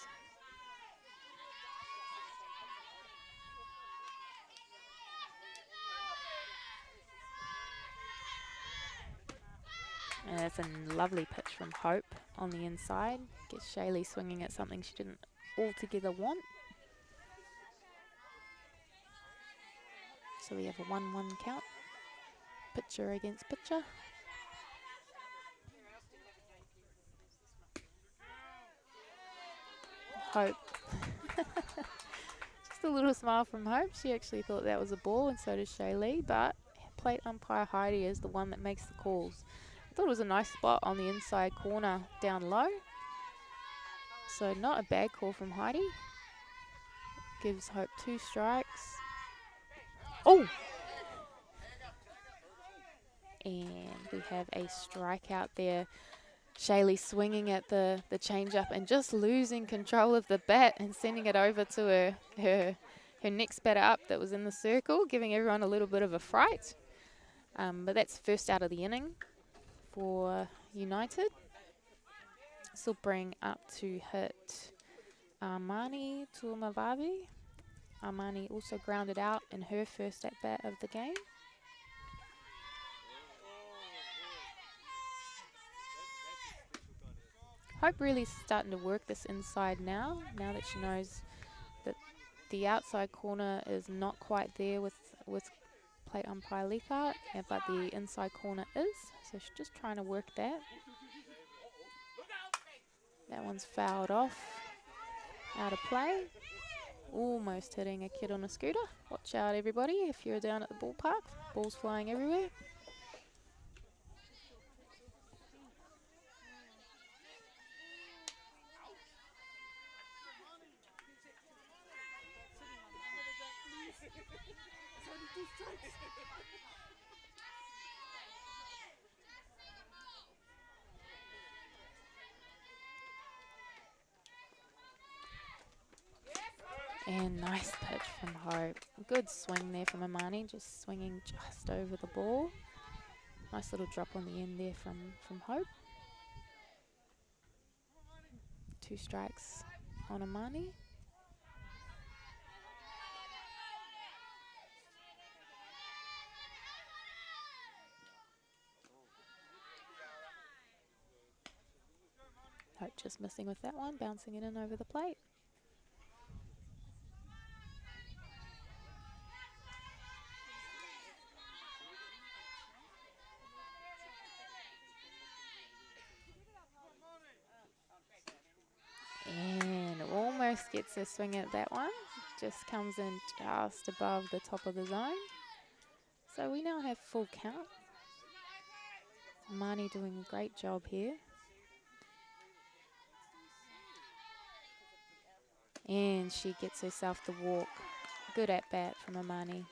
And that's a lovely pitch from Hope on the inside. Gets Shaylee swinging at something she didn't altogether want. So we have a 1-1 count. Pitcher against pitcher. Hope. Just a little smile from Hope. She actually thought that was a ball, and so did Shaylee, but plate umpire Heidi is the one that makes the calls. I thought it was a nice spot on the inside corner down low. So not a bad call from Heidi. Gives Hope 2 strikes. Oh! And we have a strikeout there. Shaylee swinging at the change-up and just losing control of the bat and sending it over to her next batter up that was in the circle, giving everyone a little bit of a fright. But that's first out of the inning for United. This will bring up to hit Armani Tuamavavi. Armani also grounded out in her first at-bat of the game. Hope really starting to work this inside now that she knows that the outside corner is not quite there with plate umpire Leathart, but the inside corner is. So she's just trying to work that. That one's fouled off, out of play. Almost hitting a kid on a scooter. Watch out, everybody, if you're down at the ballpark. Balls flying everywhere. And nice pitch from Hope. Good swing there from Amani, just swinging just over the ball. Nice little drop on the end there from Hope. 2 strikes on Amani. Hope just missing with that one, bouncing it in over the plate. And almost gets a swing at that one. Just comes in just above the top of the zone. So we now have full count. Amani doing a great job here. And she gets herself the walk. Good at bat from Amani.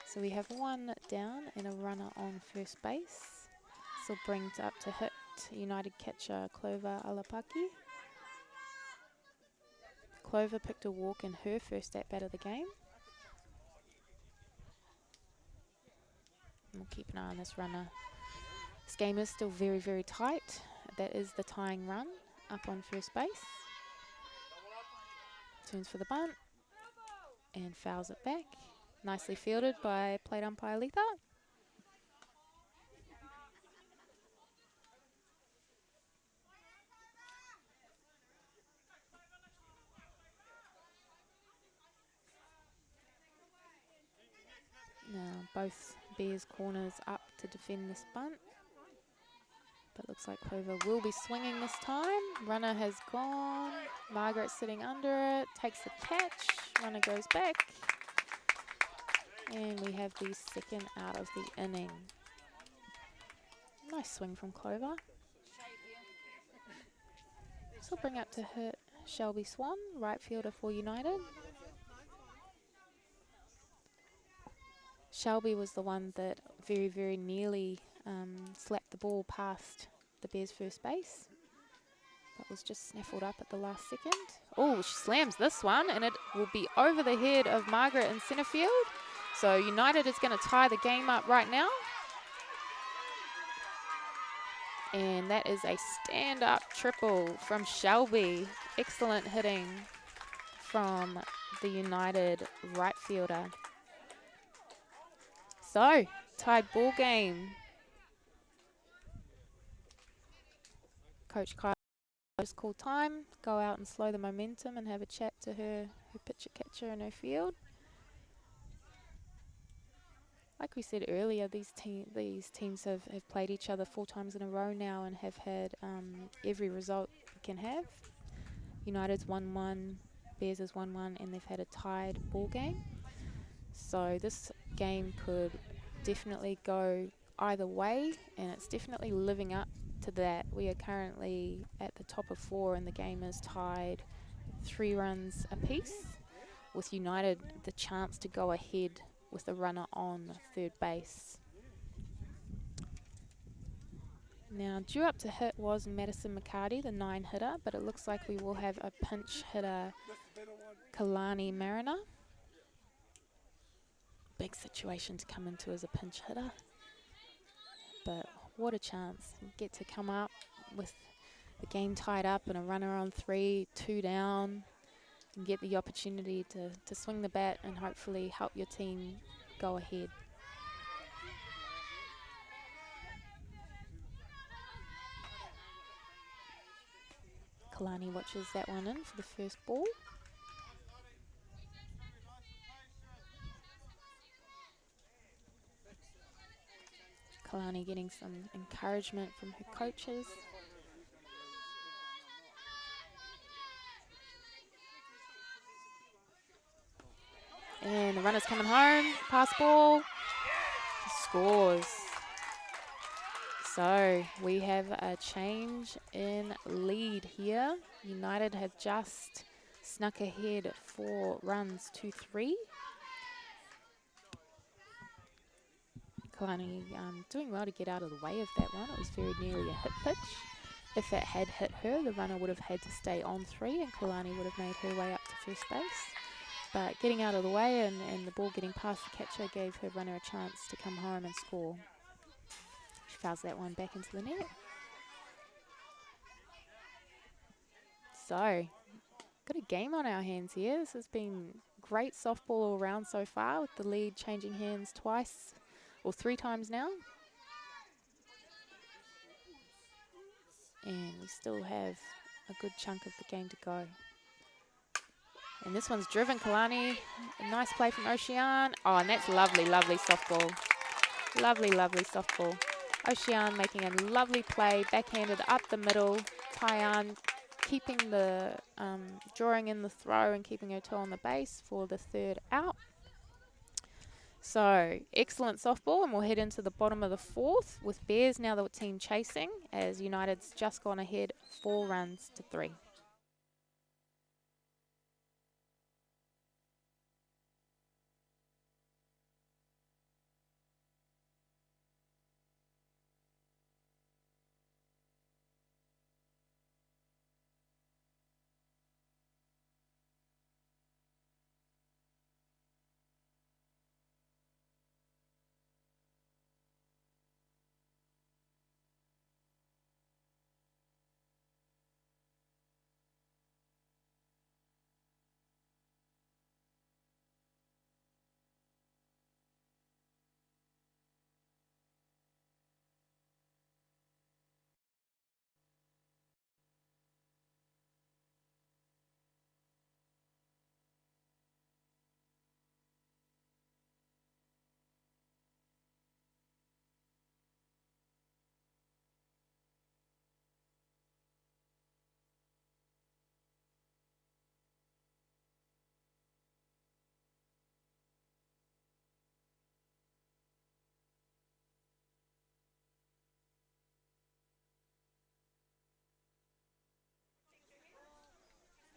So we have 1 down and a runner on first base. This will bring up to hit United catcher Clover Alapaki. Clover picked a walk in her first at bat of the game. We'll keep an eye on this runner. This game is still very, very tight. That is the tying run up on first base. Turns for the bunt and fouls it back. Nicely fielded by plate umpire Leathart. Now both Bears corners up to defend this bunt. But looks like Clover will be swinging this time. Runner has gone. Margaret sitting under it. Takes the catch. Runner goes back. And we have the second out of the inning. Nice swing from Clover. This will bring up to hit Shelby Swan, right fielder for United. Shelby was the one that very, very nearly slapped the ball past the Bears' first base, but was just snaffled up at the last second. Oh, she slams this one, and it will be over the head of Margaret in centre field. So United is going to tie the game up right now. And that is a stand-up triple from Shelby. Excellent hitting from the United right fielder. So, tied ball game. Coach Kyle just called time, go out and slow the momentum and have a chat to her pitcher catcher in her field. Like we said earlier, these teams have played each other 4 times in a row now and have had every result you can have. United's 1-1, Bears is 1-1, and they've had a tied ball game. So this game could definitely go either way, and it's definitely living up to that. We are currently at the top of 4, and the game is tied 3 runs apiece, with United the chance to go ahead with a runner on third base. Now, due up to hit was Madison McCarty, the 9 hitter, but it looks like we will have a pinch hitter, Kalani Mariner. Big situation to come into as a pinch hitter, but what a chance. You get to come up with the game tied up and a runner on 3, 2 down, and get the opportunity to swing the bat and hopefully help your team go ahead. Kalani watches that one in for the first ball. Kalani getting some encouragement from her coaches. And the runner's coming home. Pass ball. Scores. So we have a change in lead here. United have just snuck ahead 4 runs to 3. Kalani doing well to get out of the way of that one. It was very nearly a hit pitch. If it had hit her, the runner would have had to stay on 3 and Kalani would have made her way up to first base. But getting out of the way and the ball getting past the catcher gave her runner a chance to come home and score. She fouls that one back into the net. So, got a game on our hands here. This has been great softball all around so far, with the lead changing hands twice, or 3 times now. And we still have a good chunk of the game to go. And this one's driven, Kalani. A nice play from Ocean. Oh, and that's lovely, lovely softball. Lovely, lovely softball. Ocean making a lovely play, backhanded up the middle. Tyann keeping the, drawing in the throw and keeping her toe on the base for the 3rd out. So, excellent softball, and we'll head into the bottom of the 4th with Bears now the team chasing, as United's just gone ahead 4 runs to 3.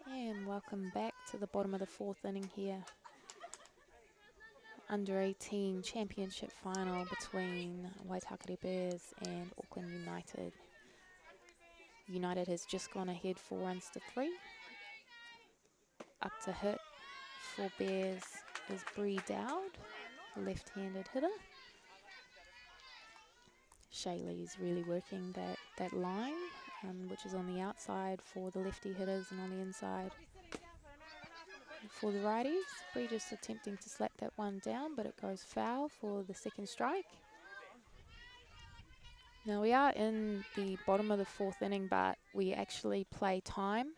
And welcome back to the bottom of the 4th inning here. under-18 championship final between Waitakere Bears and Auckland United. United has just gone ahead 4-3. Up to hit for Bears is Bree Dowd, left-handed hitter. Shaylee's really working that line, which is on the outside for the lefty hitters and on the inside for the righties. Bree just attempting to slap that one down, but it goes foul for the second strike. Now we are in the bottom of the fourth inning, but we actually play time.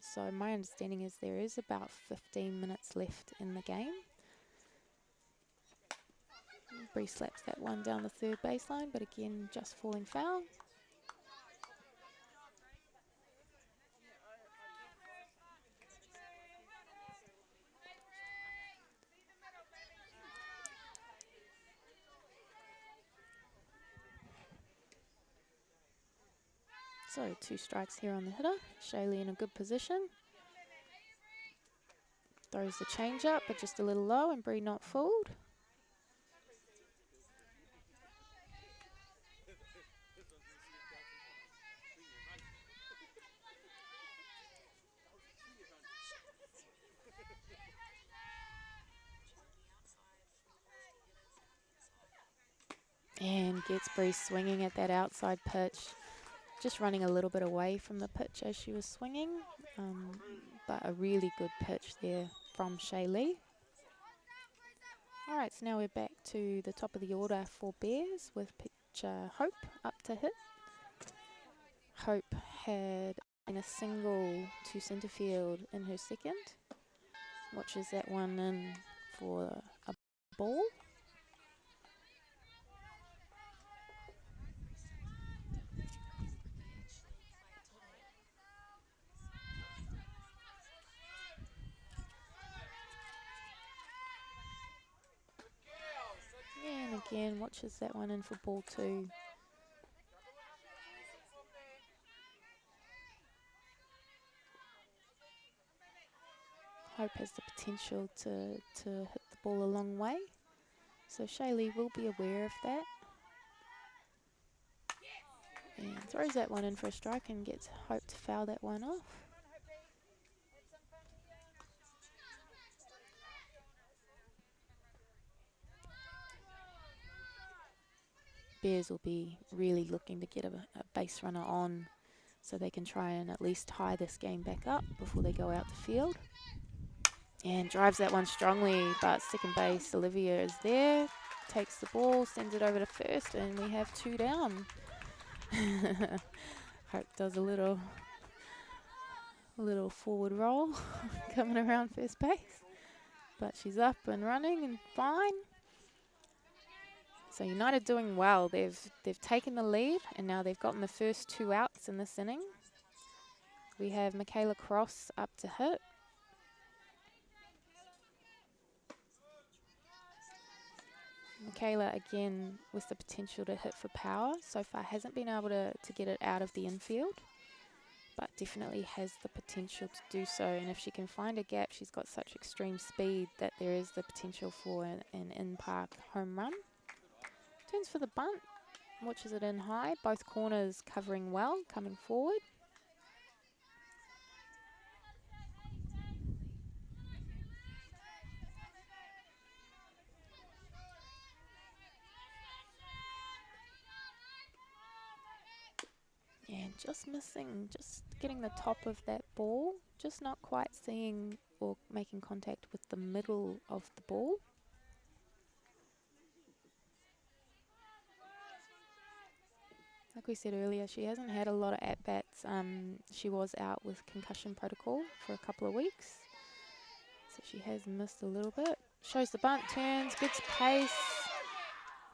So my understanding is there is about 15 minutes left in the game. Bree slaps that one down the third baseline, but again, just falling foul. So 2 strikes here on the hitter. Shaylee in a good position. Throws the change up, but just a little low, and Bree not fooled. And gets Bree swinging at that outside pitch. Just running a little bit away from the pitch as she was swinging. But a really good pitch there from Shaylee. All right, so now we're back to the top of the order for Bears with pitcher Hope up to hit. Hope had a single to centre field in her second. Watches that one in for a ball. And again, watches that one in for ball 2. Hope has the potential to hit the ball a long way. So Shaylee will be aware of that. And throws that one in for a strike and gets Hope to foul that one off. Bears will be really looking to get a base runner on so they can try and at least tie this game back up before they go out the field. And drives that one strongly, but second base, Olivia is there, takes the ball, sends it over to first, and we have 2 down. Hope does a little forward roll coming around first base, but she's up and running and fine. So United doing well. They've taken the lead, and now they've gotten the first 2 outs in this inning. We have Michaela Cross up to hit. Michaela, again, with the potential to hit for power. So far hasn't been able to get it out of the infield, but definitely has the potential to do so. And if she can find a gap, she's got such extreme speed that there is the potential for an in-park home run. Turns for the bunt, watches it in high. Both corners covering well, coming forward. And just missing, just getting the top of that ball, just not quite seeing or making contact with the middle of the ball. Like we said earlier, she hasn't had a lot of at-bats. She was out with concussion protocol for a couple of weeks, so she has missed a little bit. Shows the bunt, turns, gets pace,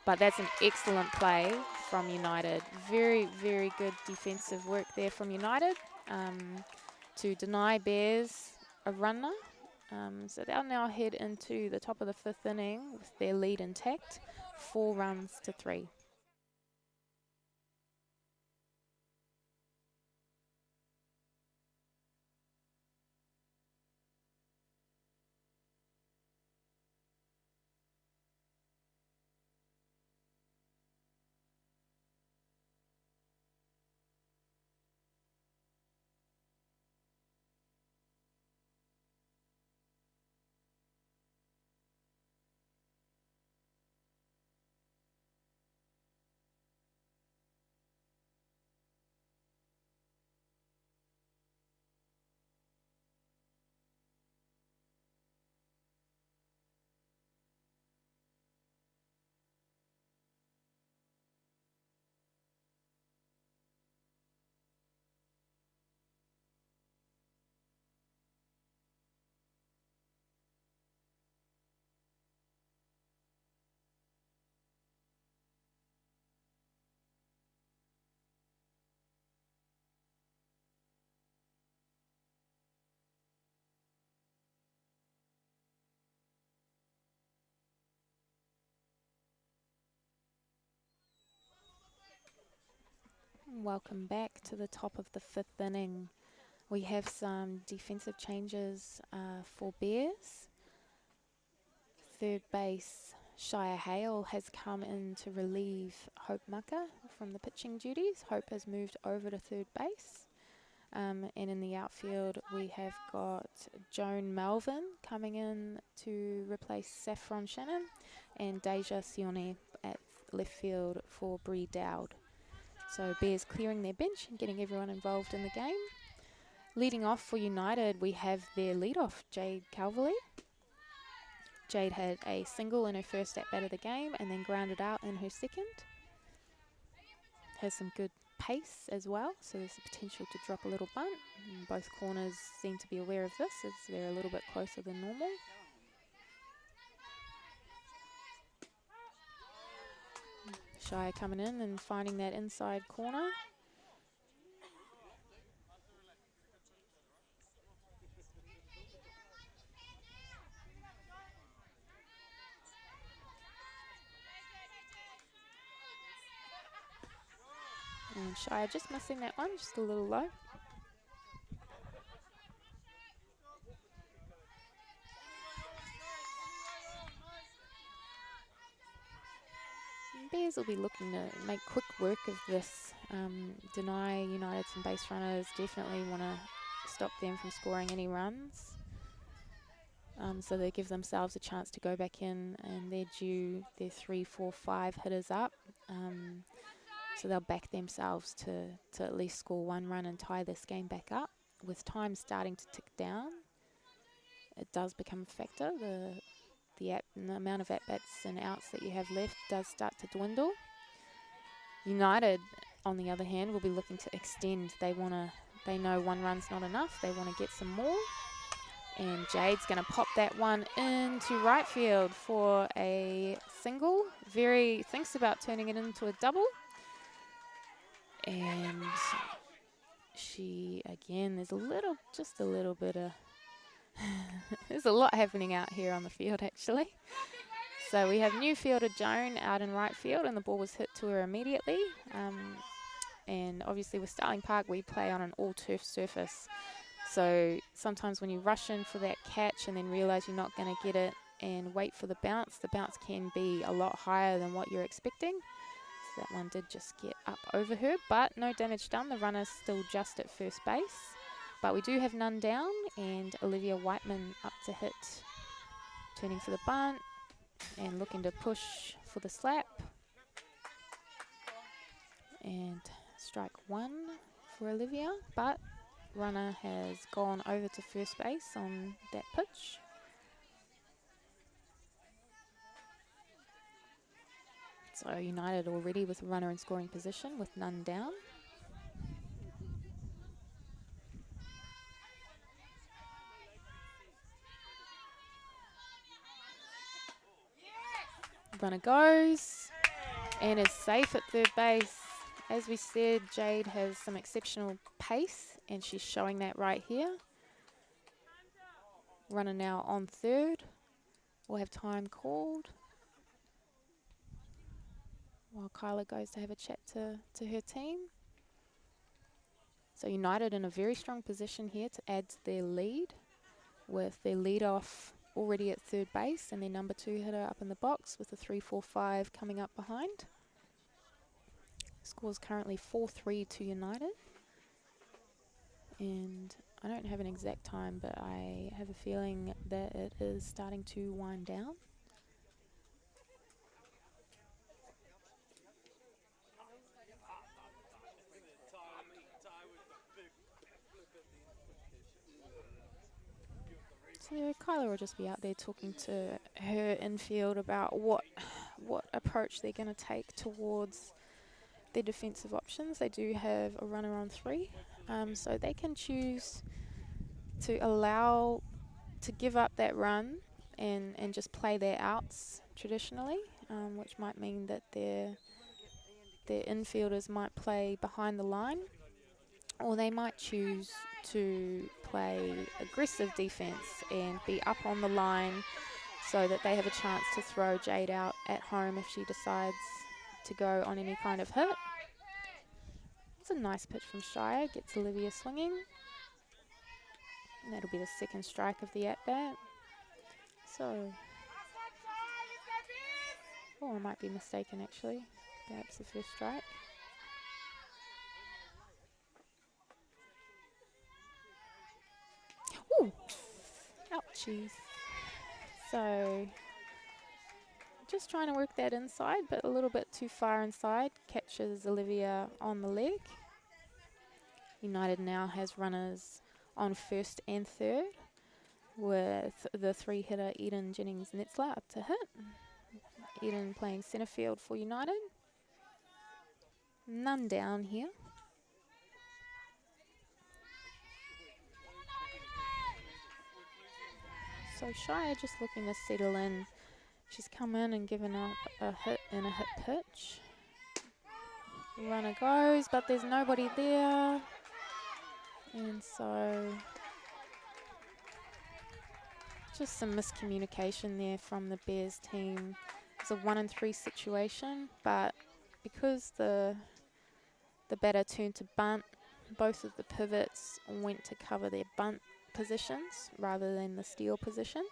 but that's an excellent play from United. Very, very good defensive work there from United to deny Bears a runner. So they'll now head into the top of the 5th inning with their lead intact, 4 runs to 3. Welcome back to the top of the 5th inning. We have some defensive changes for Bears. Third base, Shia Hale has come in to relieve Hope Maka from the pitching duties. Hope has moved over to third base. And in the outfield, we have got Joan Melvin coming in to replace Saffron Shannon, and Deja Sione at left field for Bree Dowd. So Bears clearing their bench and getting everyone involved in the game. Leading off for United, we have their leadoff, Jade Calverley. Jade had a single in her first at-bat of the game and then grounded out in her second. Has some good pace as well, so there's a potential to drop a little bunt. And both corners seem to be aware of this as they're a little bit closer than normal. Shire coming in and finding that inside corner. And Shire just missing that one, just a little low. Bears will be looking to make quick work of this. Deny United some base runners, definitely want to stop them from scoring any runs. So they give themselves a chance to go back in, and they're due their 3, 4, 5 hitters up. So they'll back themselves to at least score 1 run and tie this game back up. With time starting to tick down, it does become a factor. The amount of at-bats and outs that you have left does start to dwindle. United, on the other hand, will be looking to extend. They know 1 run's not enough. They want to get some more. And Jade's going to pop that one into right field for a single. Thinks about turning it into a double. And she, again, there's just a little bit of, there's a lot happening out here on the field, actually. So we have new fielder Joan out in right field, and the ball was hit to her immediately. And obviously with Starling Park, we play on an all-turf surface. So sometimes when you rush in for that catch and then realise you're not going to get it and wait for the bounce can be a lot higher than what you're expecting. So that one did just get up over her, but no damage done. The runner's still just at first base. But we do have none down, and Olivia Whiteman up to hit, turning for the bunt and looking to push for the slap. And strike 1 for Olivia, but runner has gone over to first base on that pitch. So United already with a runner in scoring position with none down. Runner goes and is safe at third base. As we said, Jade has some exceptional pace, and she's showing that right here. Runner now on third. We'll have time called while Kyla goes to have a chat to her team. So United in a very strong position here to add to their lead, with their lead-off already at third base and their number 2 hitter up in the box with a 3-4-5 coming up behind. Score's currently 4-3 to United. And I don't have an exact time, but I have a feeling that it is starting to wind down. So Kyla will just be out there talking to her infield about what approach they're going to take towards their defensive options. They do have a runner on 3, so they can choose to give up that run and just play their outs traditionally, which might mean that their infielders might play behind the line, or they might choose to play aggressive defense and be up on the line so that they have a chance to throw Jade out at home if she decides to go on any kind of hit. It's a nice pitch from Shire, gets Olivia swinging. And that'll be the second strike of the at-bat. So, oh, I might be mistaken actually. Perhaps the first strike. Ooh! Ouchies. So, just trying to work that inside, but a little bit too far inside. Catches Olivia on the leg. United now has runners on first and third, with the three-hitter Eden Jennings-Netzler up to hit. Eden playing centre field for United. None down here. So Shire just looking to settle in. She's come in and given up a hit and a hit pitch. Runner goes, but there's nobody there. And so just some miscommunication there from the Bears team. It's a 1-3 situation, but because the batter turned to bunt, both of the pivots went to cover their bunt positions rather than the steal position.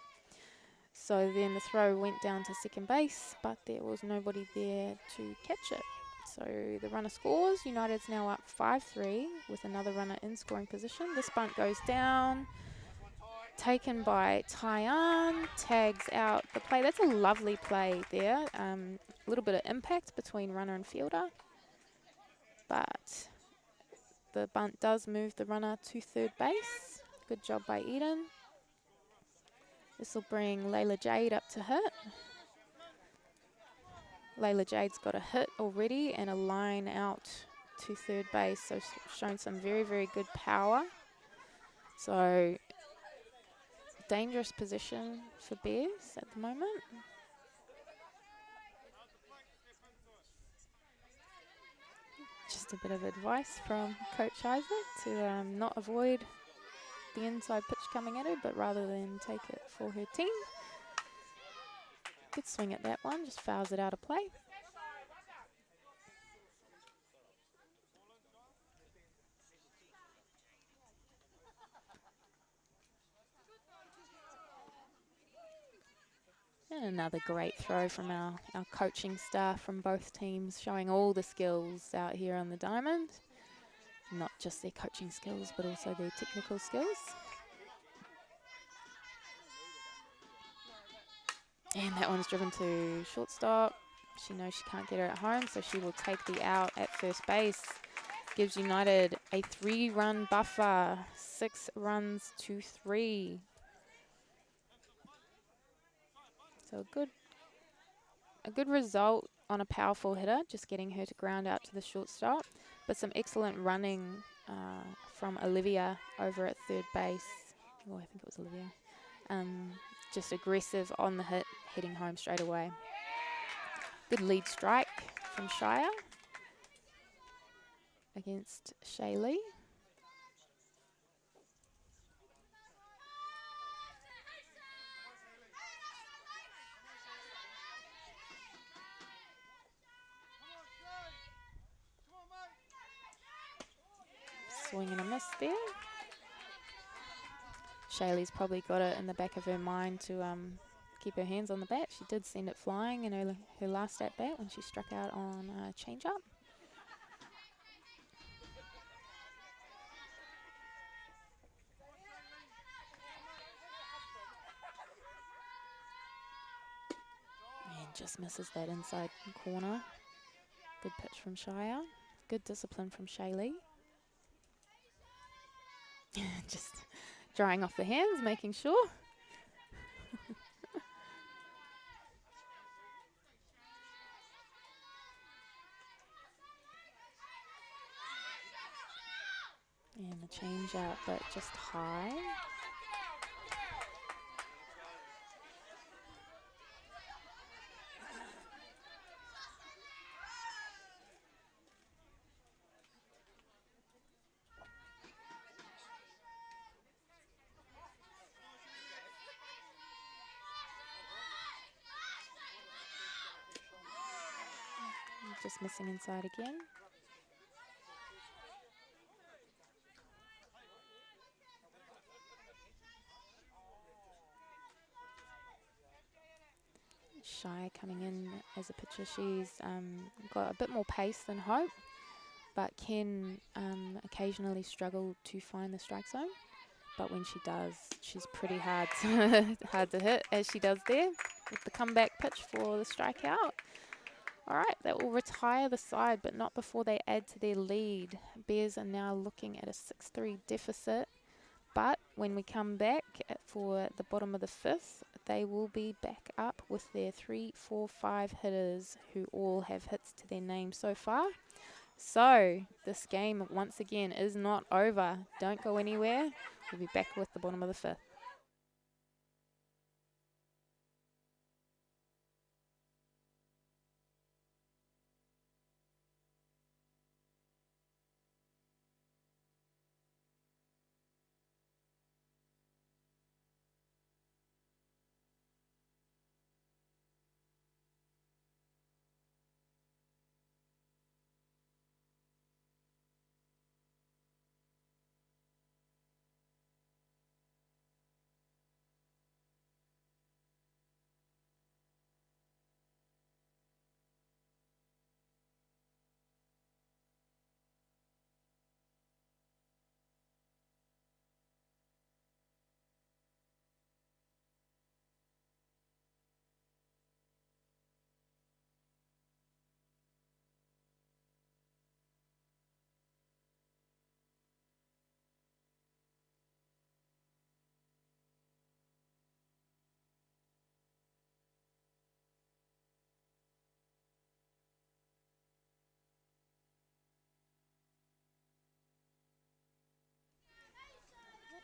So then the throw went down to second base, but there was nobody there to catch it. So the runner scores. United's now up 5-3 with another runner in scoring position. This bunt goes down. Taken by Tyann, tags out the play. That's a lovely play there. A little bit of impact between runner and fielder. But the bunt does move the runner to third base. Good job by Eden. This will bring Layla Jade up to hit. Layla Jade's got a hit already and a line out to third base, so shown some very, very good power. So dangerous position for Bears at the moment. Just a bit of advice from Coach Isaac to not avoid the inside pitch coming at her, but rather than take it for her team. Good swing at that one, just fouls it out of play. And another great throw from our coaching staff from both teams, showing all the skills out here on the diamond. Not just their coaching skills, but also their technical skills. And that one's driven to shortstop. She knows she can't get her at home, so she will take the out at first base. Gives United a 3-run buffer, 6 runs to 3. So a good result on a powerful hitter, just getting her to ground out to the shortstop. But some excellent running from Olivia over at third base. Oh, I think it was Olivia. Just aggressive on the hit, heading home straight away. Good lead strike from Shire against Shaylee. Swing and a miss there. Shaylee's probably got it in the back of her mind to keep her hands on the bat. She did send it flying in her last at bat when she struck out on a change-up. And just misses that inside corner. Good pitch from Shire. Good discipline from Shaylee. Just drying off the hands, making sure. And the change out, but just high. Just missing inside again. Shai coming in as a pitcher. She's got a bit more pace than Hope, but can occasionally struggle to find the strike zone. But when she does, she's pretty hard to hit, as she does there with the comeback pitch for the strikeout. All right, that will retire the side, but not before they add to their lead. Bears are now looking at a 6-3 deficit. But when we come back for the bottom of the fifth, they will be back up with their 3, 4, 5 hitters who all have hits to their name so far. So this game, once again, is not over. Don't go anywhere. We'll be back with the bottom of the fifth.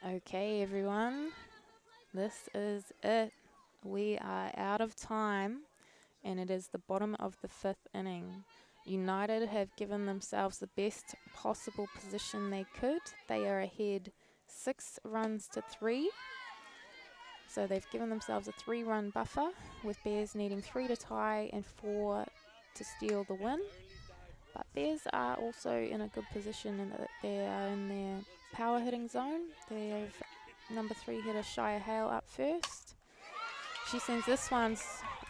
Okay, everyone, this is it. We are out of time, and it is the bottom of the fifth inning. United have given themselves the best possible position they could. They are ahead 6 runs to 3. So they've given themselves a 3-run buffer, with Bears needing 3 to tie and 4 to steal the win. But Bears are also in a good position in that they are in their power hitting zone. They have number 3 hitter Shia Hale up first. She sends this one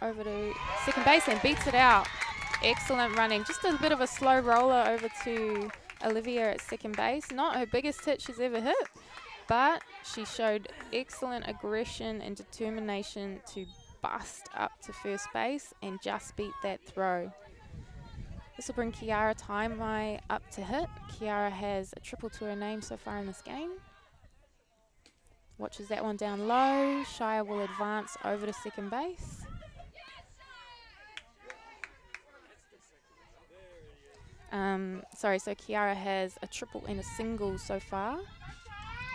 over to second base and beats it out. Excellent running. Just a bit of a slow roller over to Olivia at second base. Not her biggest hit she's ever hit, but she showed excellent aggression and determination to bust up to first base and just beat that throw. This will bring Kiara Taimai up to hit. Kiara has a triple to her name so far in this game. Watches that one down low. Shia will advance over to second base. So Kiara has a triple and a single so far.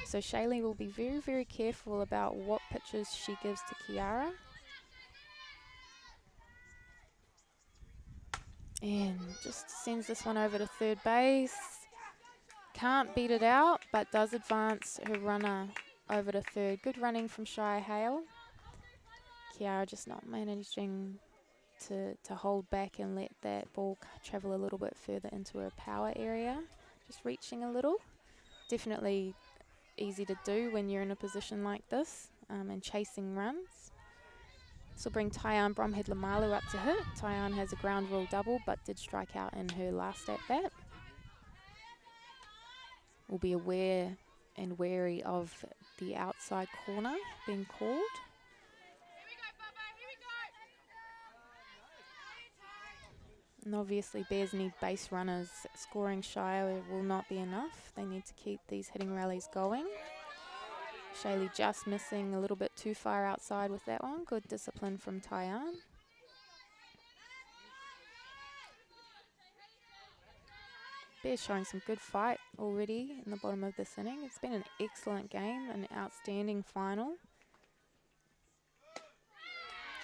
So Shaylee will be very, very careful about what pitches she gives to Kiara. And just sends this one over to third base. Can't beat it out, but does advance her runner over to third. Good running from Shia Hale. Kiara just not managing to hold back and let that ball travel a little bit further into her power area. Just reaching a little. Definitely easy to do when you're in a position like this and chasing runs. This will bring Tyann Bromhead-Lamalu up to hit. Tyann has a ground rule double but did strike out in her last at-bat. Will be aware and wary of the outside corner being called. And obviously Bears need base runners. Scoring Shire will not be enough. They need to keep these hitting rallies going. Shaylee just missing a little bit too far outside with that one. Good discipline from Tyann. Bears showing some good fight already in the bottom of this inning. It's been an excellent game, an outstanding final.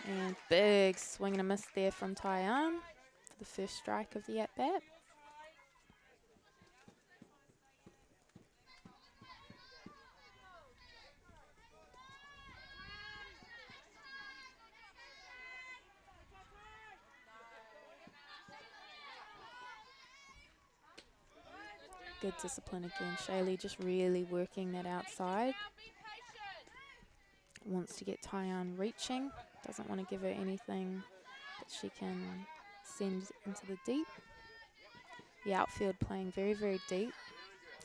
And big swing and a miss there from Tyann for the first strike of the at-bat. Good discipline again. Shaylee just really working that outside. Wants to get Tyann reaching. Doesn't want to give her anything that she can send into the deep. The outfield playing very, very deep.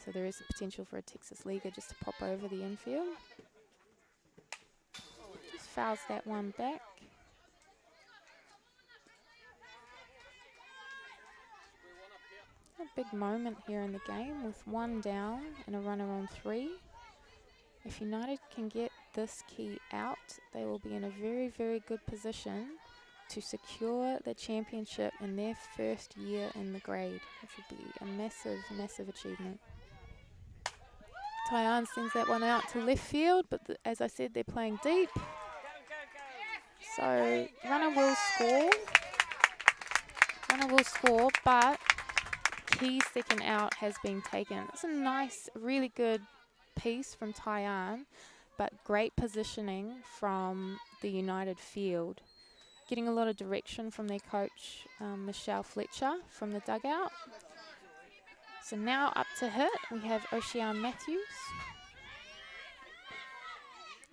So there is the potential for a Texas Leaguer just to pop over the infield. Just fouls that one back. A big moment here in the game with 1 down and a runner on 3. If United can get this key out, they will be in a very, very good position to secure the championship in their first year in the grade, which would be a massive, massive achievement. Tyann sends that one out to left field, but as I said, they're playing deep. So runner will score. Runner will score, but key second out has been taken. It's a nice, really good piece from Tyann, but great positioning from the United field. Getting a lot of direction from their coach, Michelle Fletcher, from the dugout. So now up to hit, we have Oceane Matthews.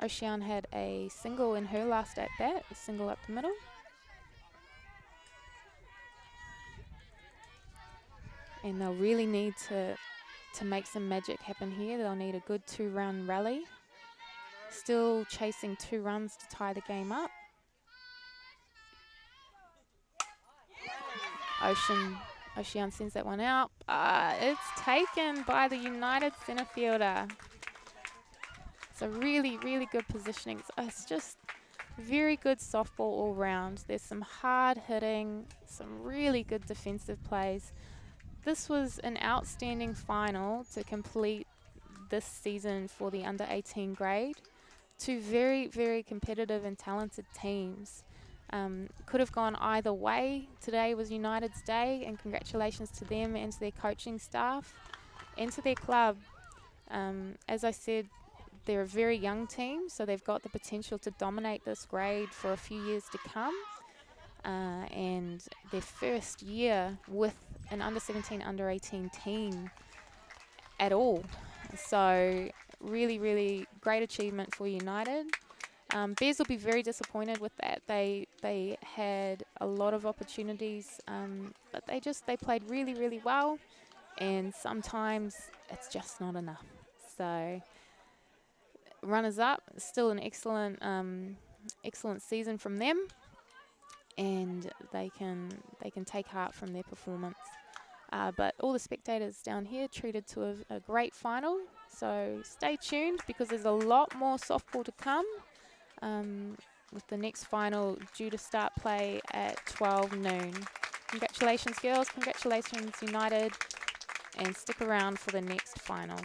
Oceane had a single in her last at-bat, a single up the middle. And they'll really need to make some magic happen here. They'll need a good 2-run rally. Still chasing 2 runs to tie the game up. Oceane sends that one out. It's taken by the United center fielder. It's a really, really good positioning. It's just very good softball all round. There's some hard hitting, some really good defensive plays. This was an outstanding final to complete this season for the under 18 grade. 2 very, very competitive and talented teams. Could have gone either way. Today was United's day, and congratulations to them and to their coaching staff and to their club. As I said, they're a very young team, so they've got the potential to dominate this grade for a few years to come. And their first year with an under 17, under 18 team at all. So really, really great achievement for United. Bears will be very disappointed with that. They had a lot of opportunities, but they played really, really well, and sometimes it's just not enough. So runners up, still an excellent season from them, and they can take heart from their performance. But all the spectators down here treated to a great final. So stay tuned, because there's a lot more softball to come. With the next final due to start play at 12 noon. Congratulations, girls. Congratulations, United. And stick around for the next final.